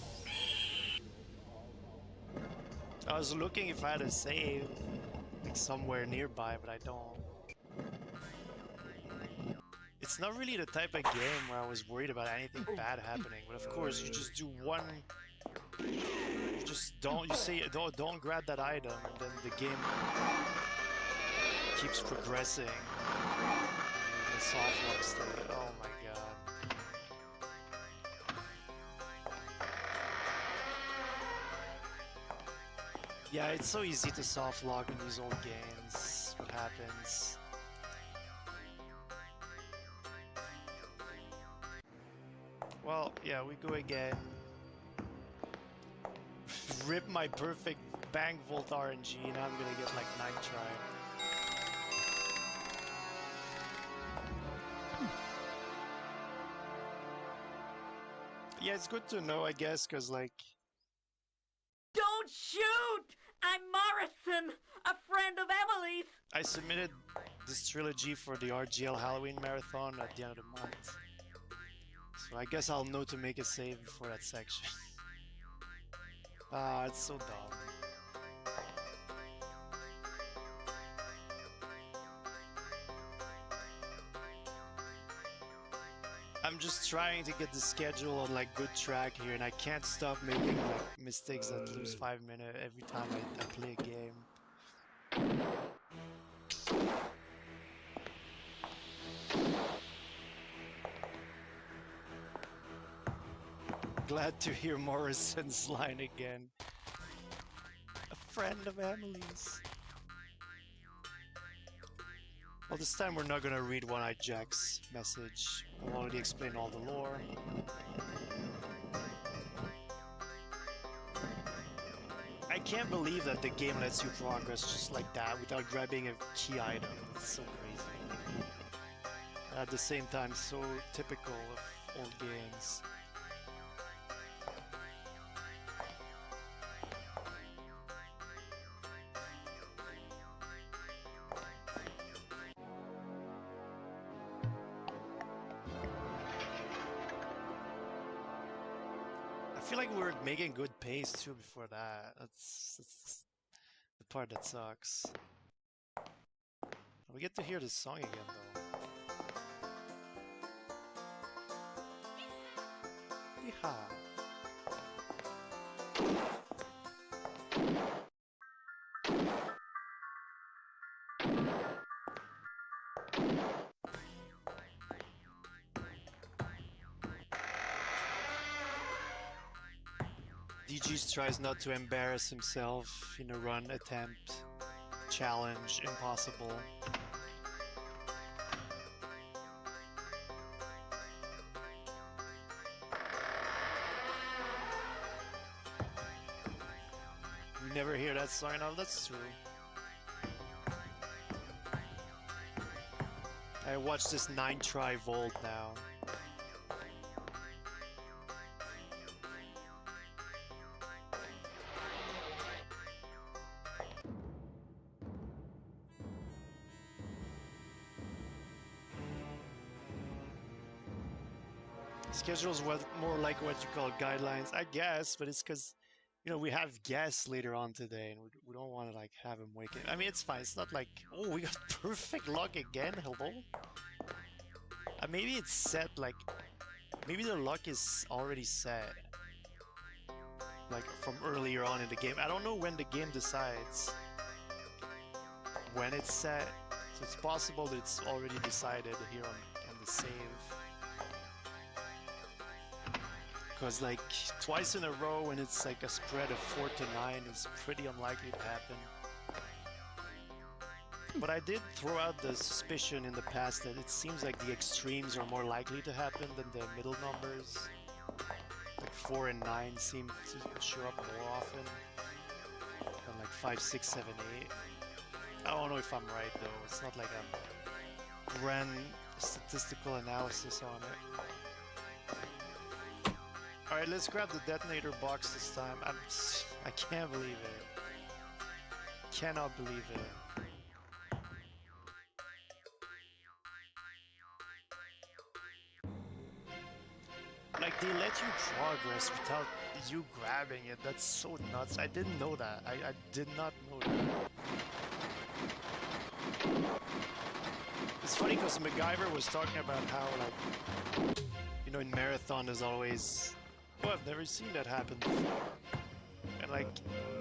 I was looking if I had a save like somewhere nearby, but I don't. It's not really the type of game where I was worried about anything bad happening, but of course you just do one. You just don't. You say don't grab that item, and then the game keeps progressing. The soft lock state. Oh my god. Yeah, it's so easy to soft lock in these old games. What happens? Well, yeah, we go again. Rip my perfect bank vault RNG, and I'm gonna get like 9 try. Yeah, it's good to know, I guess, cause like. Don't shoot! I'm Morrison, a friend of Emily's. I submitted this trilogy for the RGL Halloween Marathon at the end of the month. So I guess I'll know to make a save before that section. Ah, it's so dumb. I'm just trying to get the schedule on like good track here, and I can't stop making like mistakes that lose 5 minutes every time I play a game. Glad to hear Morrison's line again. A friend of Emily's. Well, this time we're not gonna read One-Eyed Jack's message. I've already explained all the lore. I can't believe that the game lets you progress just like that without grabbing a key item. It's so crazy. At the same time, so typical of old games. I feel like we were making good pace too before that. That's the part that sucks. We get to hear this song again though. Yeehaw. djeez tries not to embarrass himself in a run attempt. Challenge impossible. We never hear that song enough, that's true. I watched this 9-try vault now. Schedules were more like what you call guidelines, I guess, but it's because, you know, we have guests later on today, and we don't want to like have him wake up. I mean, it's fine. It's not like, oh, we got perfect luck again. Hello. Maybe it's set like, maybe the luck is already set, like from earlier on in the game. I don't know when the game decides when it's set, so it's possible that it's already decided here on the save. Because like twice in a row when it's like a spread of 4 to 9, it's pretty unlikely to happen. But I did throw out the suspicion in the past that it seems like the extremes are more likely to happen than the middle numbers. Like 4 and 9 seem to show up more often than like 5, 6, 7, 8. I don't know if I'm right though. It's not like I'm ran statistical analysis on it. Alright, let's grab the detonator box this time. I can't believe it. Cannot believe it. Like, they let you progress without you grabbing it. That's so nuts. I didn't know that. I did not know that. It's funny because MacGyver was talking about how, like, you know, in Marathon there's always... Oh, I've never seen that happen before. And like,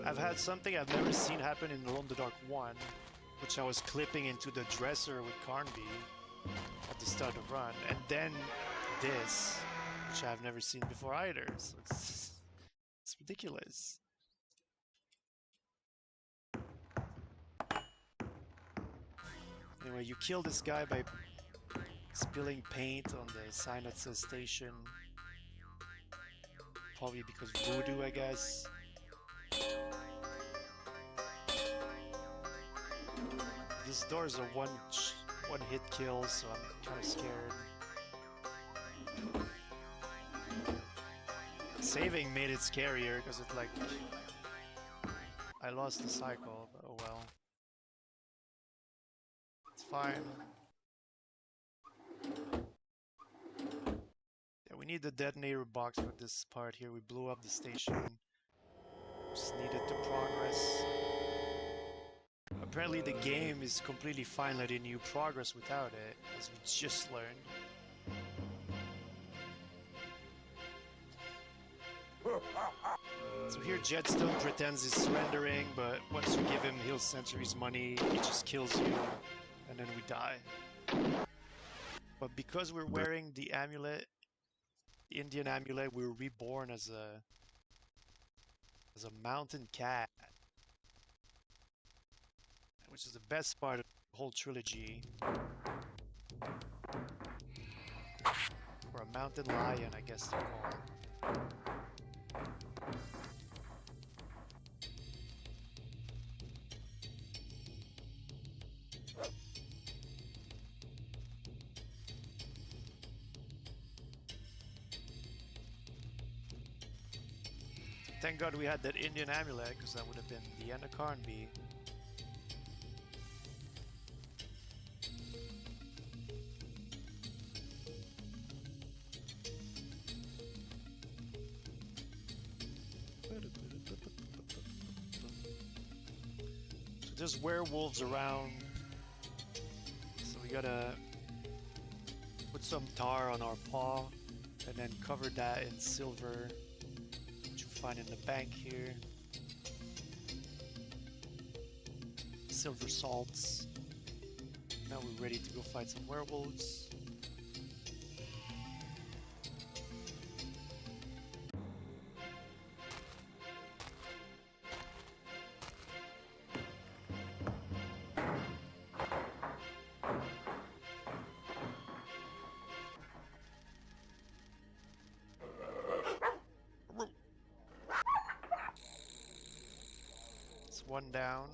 I've had something I've never seen happen in Alone in the Dark 1, which I was clipping into the dresser with Carnby at the start of run, and then this, which I've never seen before either. So it's ridiculous. Anyway, you kill this guy by spilling paint on the sign that says station. Probably because voodoo, I guess. This door is a one-hit kill, so I'm kind of scared. Saving made it scarier because it like I lost the cycle, but oh well. It's fine. We need the detonator box for this part here. We blew up the station. Just needed to progress. Apparently the game is completely fine letting you progress without it, as we just learned. So here Jetstone pretends he's surrendering, but once you give him Heal Century's money, he just kills you, and then we die. But because we're wearing the amulet, the Indian amulet, we were reborn as a mountain cat, which is the best part of the whole trilogy. Or a mountain lion, I guess they're called. Thank God we had that Indian amulet, because that would have been the end of Carnby. there's werewolves around. So we gotta put some tar on our paw and then cover that in silver, which you'll find in the bank here. Silver salts. Now we're ready to go fight some werewolves. It's one down.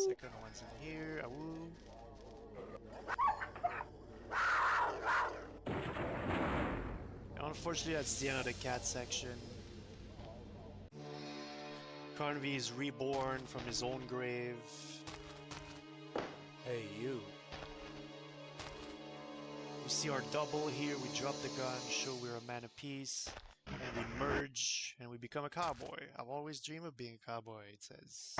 Second one's in here. Awoo. And unfortunately, that's the end of the cat section. Carnaby is reborn from his own grave. Hey, you. We see our double here. We drop the gun, show we're a man of peace. And we merge, and we become a cowboy. I've always dreamed of being a cowboy, it says.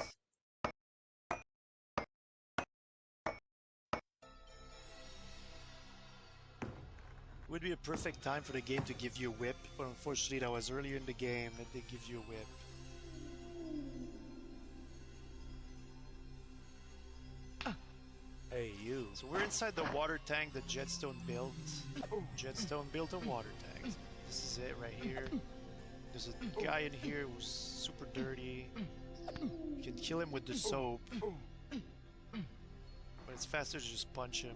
Would be a perfect time for the game to give you a whip, but unfortunately that was earlier in the game that they give you a whip. Hey, you. So we're inside the water tank that Jetstone built. Jetstone built a water tank. This is it right here. There's a guy in here who's super dirty. You can kill him with the soap. But it's faster to just punch him.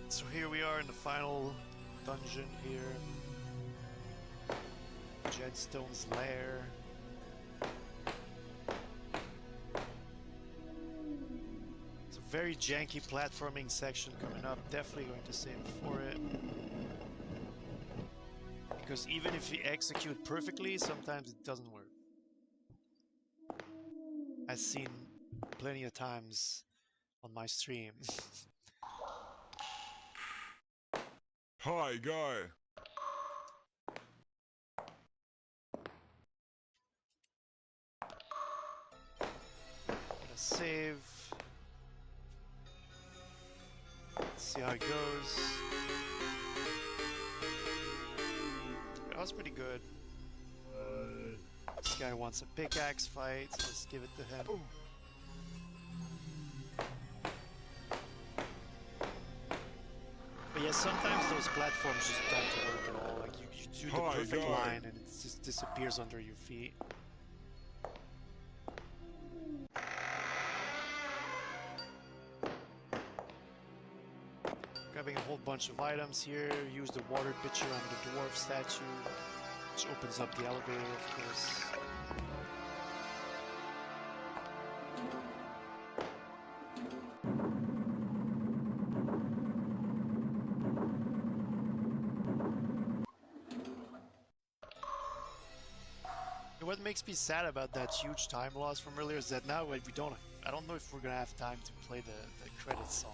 So here we are in the final dungeon here. Jetstone's lair. It's a very janky platforming section coming up. Definitely going to save for it. Because even if you execute perfectly, sometimes it doesn't work. I've seen plenty of times on my stream. Hi, guy. Gonna save. Let's see how it goes. That was pretty good. This guy wants a pickaxe fight, so let's give it to him. But yeah, sometimes those platforms just don't work at all. Like you do the perfect line and it just disappears under your feet. Grabbing a whole bunch of items here. Use the water pitcher on the dwarf statue, which opens up the elevator, of course. What makes me sad about that huge time loss from earlier is that now I don't know if we're gonna have time to play the credits song.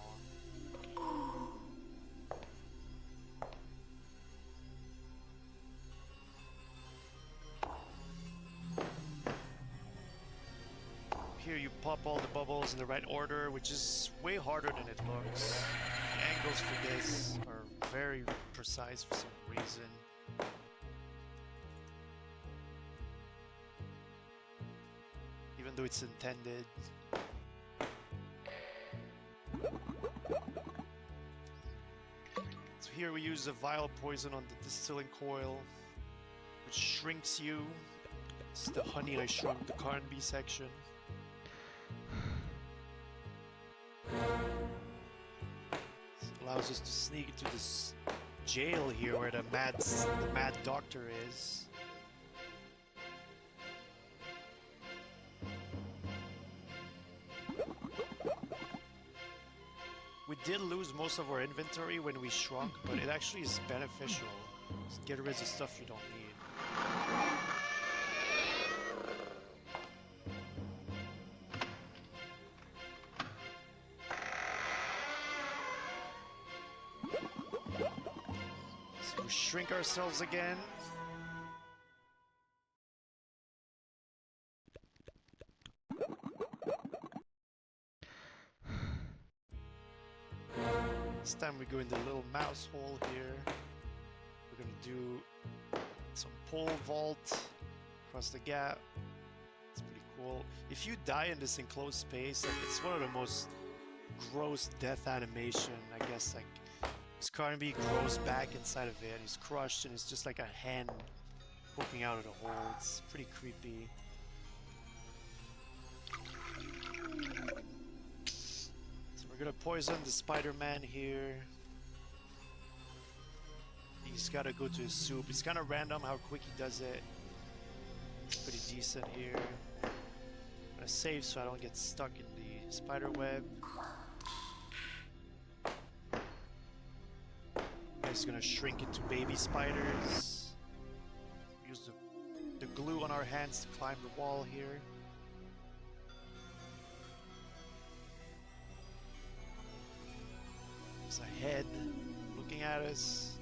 Here you pop all the bubbles in the right order, which is way harder than it looks. The angles for this are very precise for some reason. Even though it's intended. So here we use a vial poison on the distilling coil, which shrinks you. It's the honey I shrunk the Carnaby section. This allows us to sneak into this jail here where the mad doctor is. We did lose most of our inventory when we shrunk, but it actually is beneficial. Just get rid of stuff you don't need. We shrink ourselves again. This time we go in the little mouse hole here. We're gonna do some pole vault across the gap. It's pretty cool. If you die in this enclosed space, like, it's one of the most gross death animation, I guess. Like, this Carnaby grows back inside of it, and he's crushed, and it's just like a hand poking out of the hole. It's pretty creepy. So we're gonna poison the Spider-Man here. He's gotta go to his soup. It's kind of random how quick he does it. It's pretty decent here. I'm gonna save so I don't get stuck in the spider web. He's gonna shrink into baby spiders. Use the glue on our hands to climb the wall here. There's a head looking at us.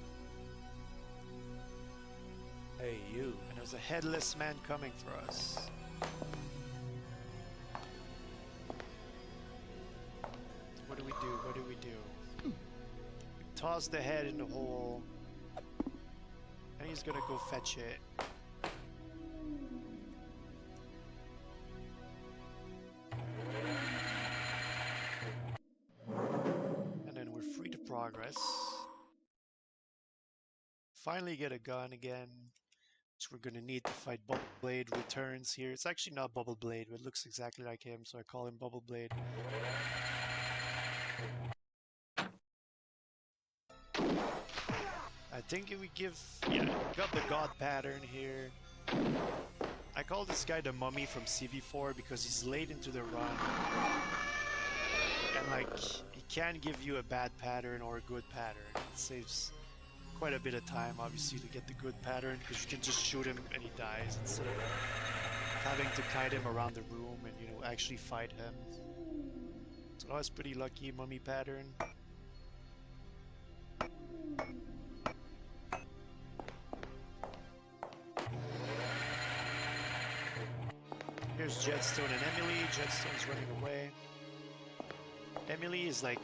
Hey, you. And there's a headless man coming for us. What do we do? What do we do? We toss the head in the hole. And he's gonna go fetch it. And then we're free to progress. Finally get a gun again. Which we're gonna need to fight Bubble Blade returns here. It's actually not Bubble Blade, but it looks exactly like him, so I call him Bubble Blade. I think we give... yeah, we got the God pattern here. I call this guy the Mummy from CV4 because he's late into the run. And like, he can give you a bad pattern or a good pattern. It saves quite a bit of time, obviously, to get the good pattern, because you can just shoot him and he dies instead of having to kite him around the room and, you know, actually fight him. So that was pretty lucky, Mummy pattern. Here's Jetstone and Emily. Jetstone's running away. Emily is like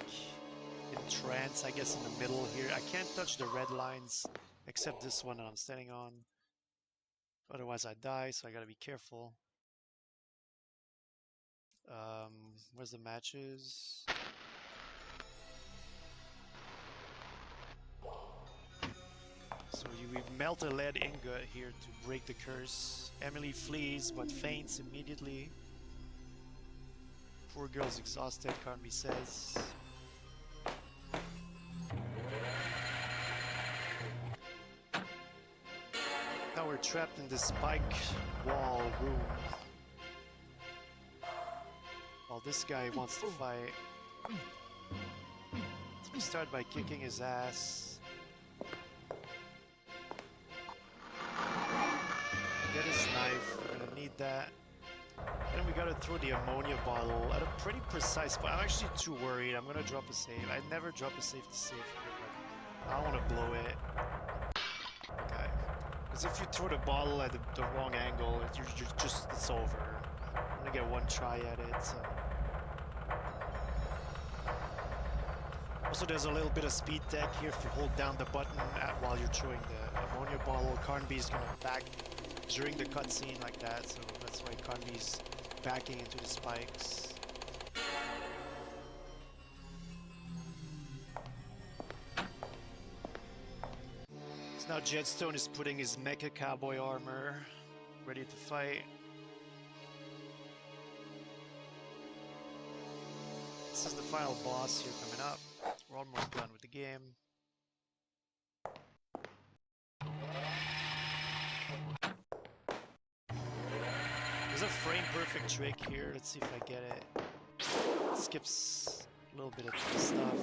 in trance, I guess, in the middle here. I can't touch the red lines except this one that I'm standing on. Otherwise I die, so I gotta be careful. Where's the matches? So we melt a lead ingot here to break the curse. Emily flees but faints immediately. Poor girl's exhausted, Carnby says. Now we're trapped in this spike wall room. While this guy wants to fight. So we start by kicking his ass. Get his knife, we're gonna need that. Then we gotta throw the ammonia bottle at a pretty precise spot. I'm actually too worried. I'm gonna drop a save. I never drop a save to save here, but I don't wanna blow it. Okay. Because if you throw the bottle at the wrong angle, you're just, it's over. I'm gonna get one try at it, so. Also, there's a little bit of speed tech here. If you hold down the button while you're throwing the ammonia bottle, Carnby's gonna back during the cutscene like that, so that's why Carnby's backing into the spikes. So now Jetstone is putting his mecha cowboy armor, ready to fight. This is the final boss here coming up. We're almost done with the game. There's a frame perfect trick here. Let's see if I get it. It skips a little bit of the stuff.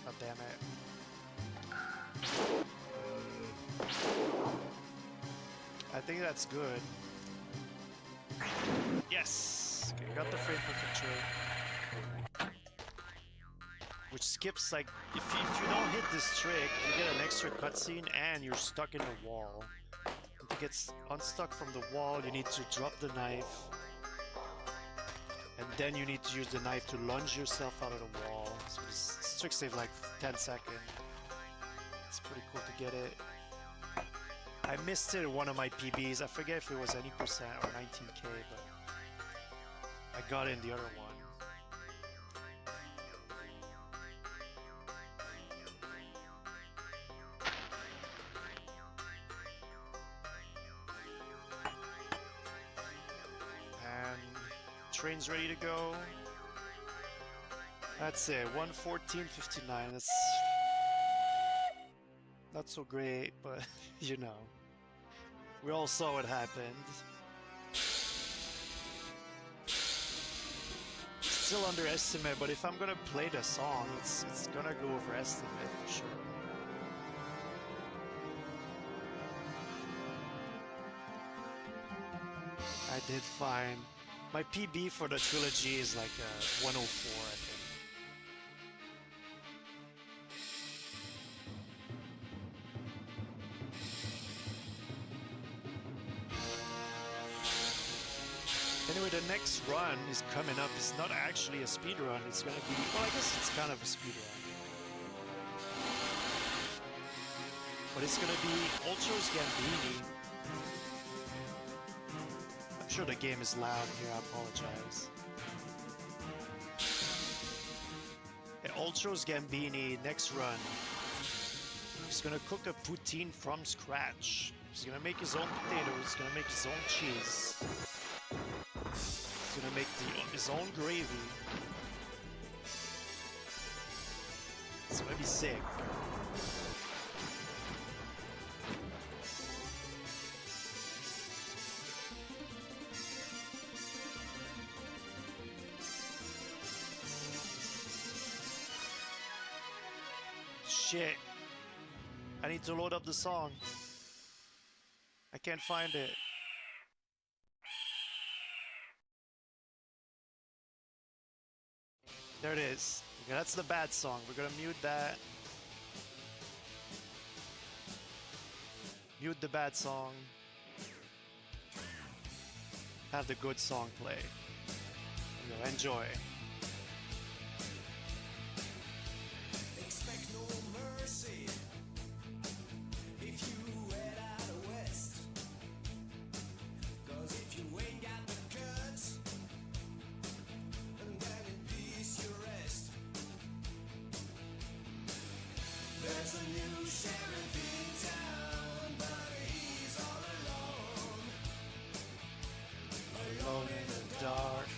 Oh, damn it. I think that's good. Yes! Okay, got the frame perfect trick. Which skips, like, if you don't hit this trick, you get an extra cutscene and you're stuck in the wall. If you get unstuck from the wall, you need to drop the knife. And then you need to use the knife to lunge yourself out of the wall. So this trick saves like 10 seconds. It's pretty cool to get it. I missed it in one of my PBs. I forget if it was any percent or 19k, but I got it in the other one. And train's ready to go. That's it, 1:14:59. That's not so great, but you know, we all saw what happened. Still underestimate, but if I'm gonna play the song, it's gonna go over estimate for sure. I did fine. My PB for the trilogy is like 104, I think. Anyway, the next run is coming up. It's not actually a speed run. It's gonna be, well, I guess it's kind of a speed run. But it's gonna be Ultra's Gambini. I'm sure the game is loud here, I apologize. Ultra's Gambini, next run. He's gonna cook a poutine from scratch. He's gonna make his own potatoes, he's gonna make his own cheese. He's gonna make his own gravy. It's gonna be sick. Shit. I need to load up the song. I can't find it. There it is. Okay, that's the bad song. We're gonna mute that. Mute the bad song. Have the good song play. You know, enjoy. Expect no mercy if you head out west. 'Cause if you ain't got the guts, and then in peace you rest. There's a new sheriff in town, but he's all alone. Alone in the dark.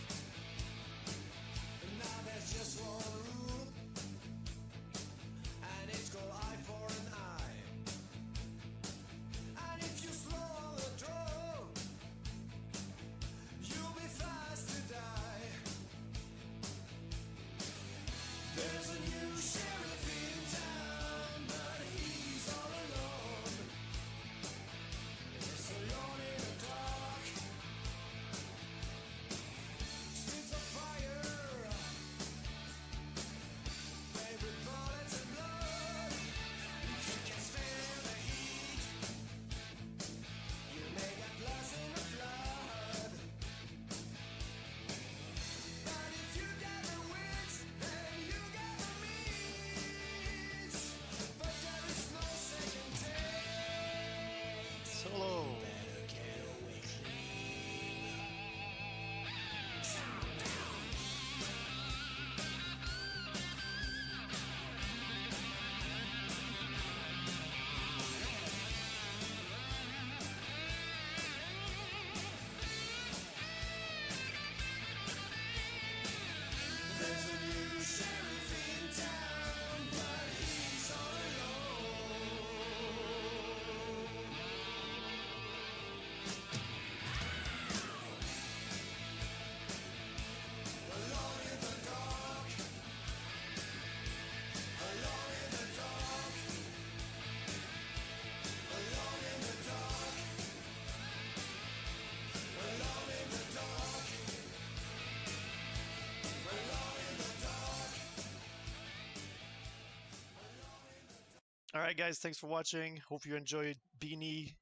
right, guys, thanks for watching. Hope you enjoyed Beanie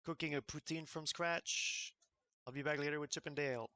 cooking a poutine from scratch. I'll be back later with Chip and Dale.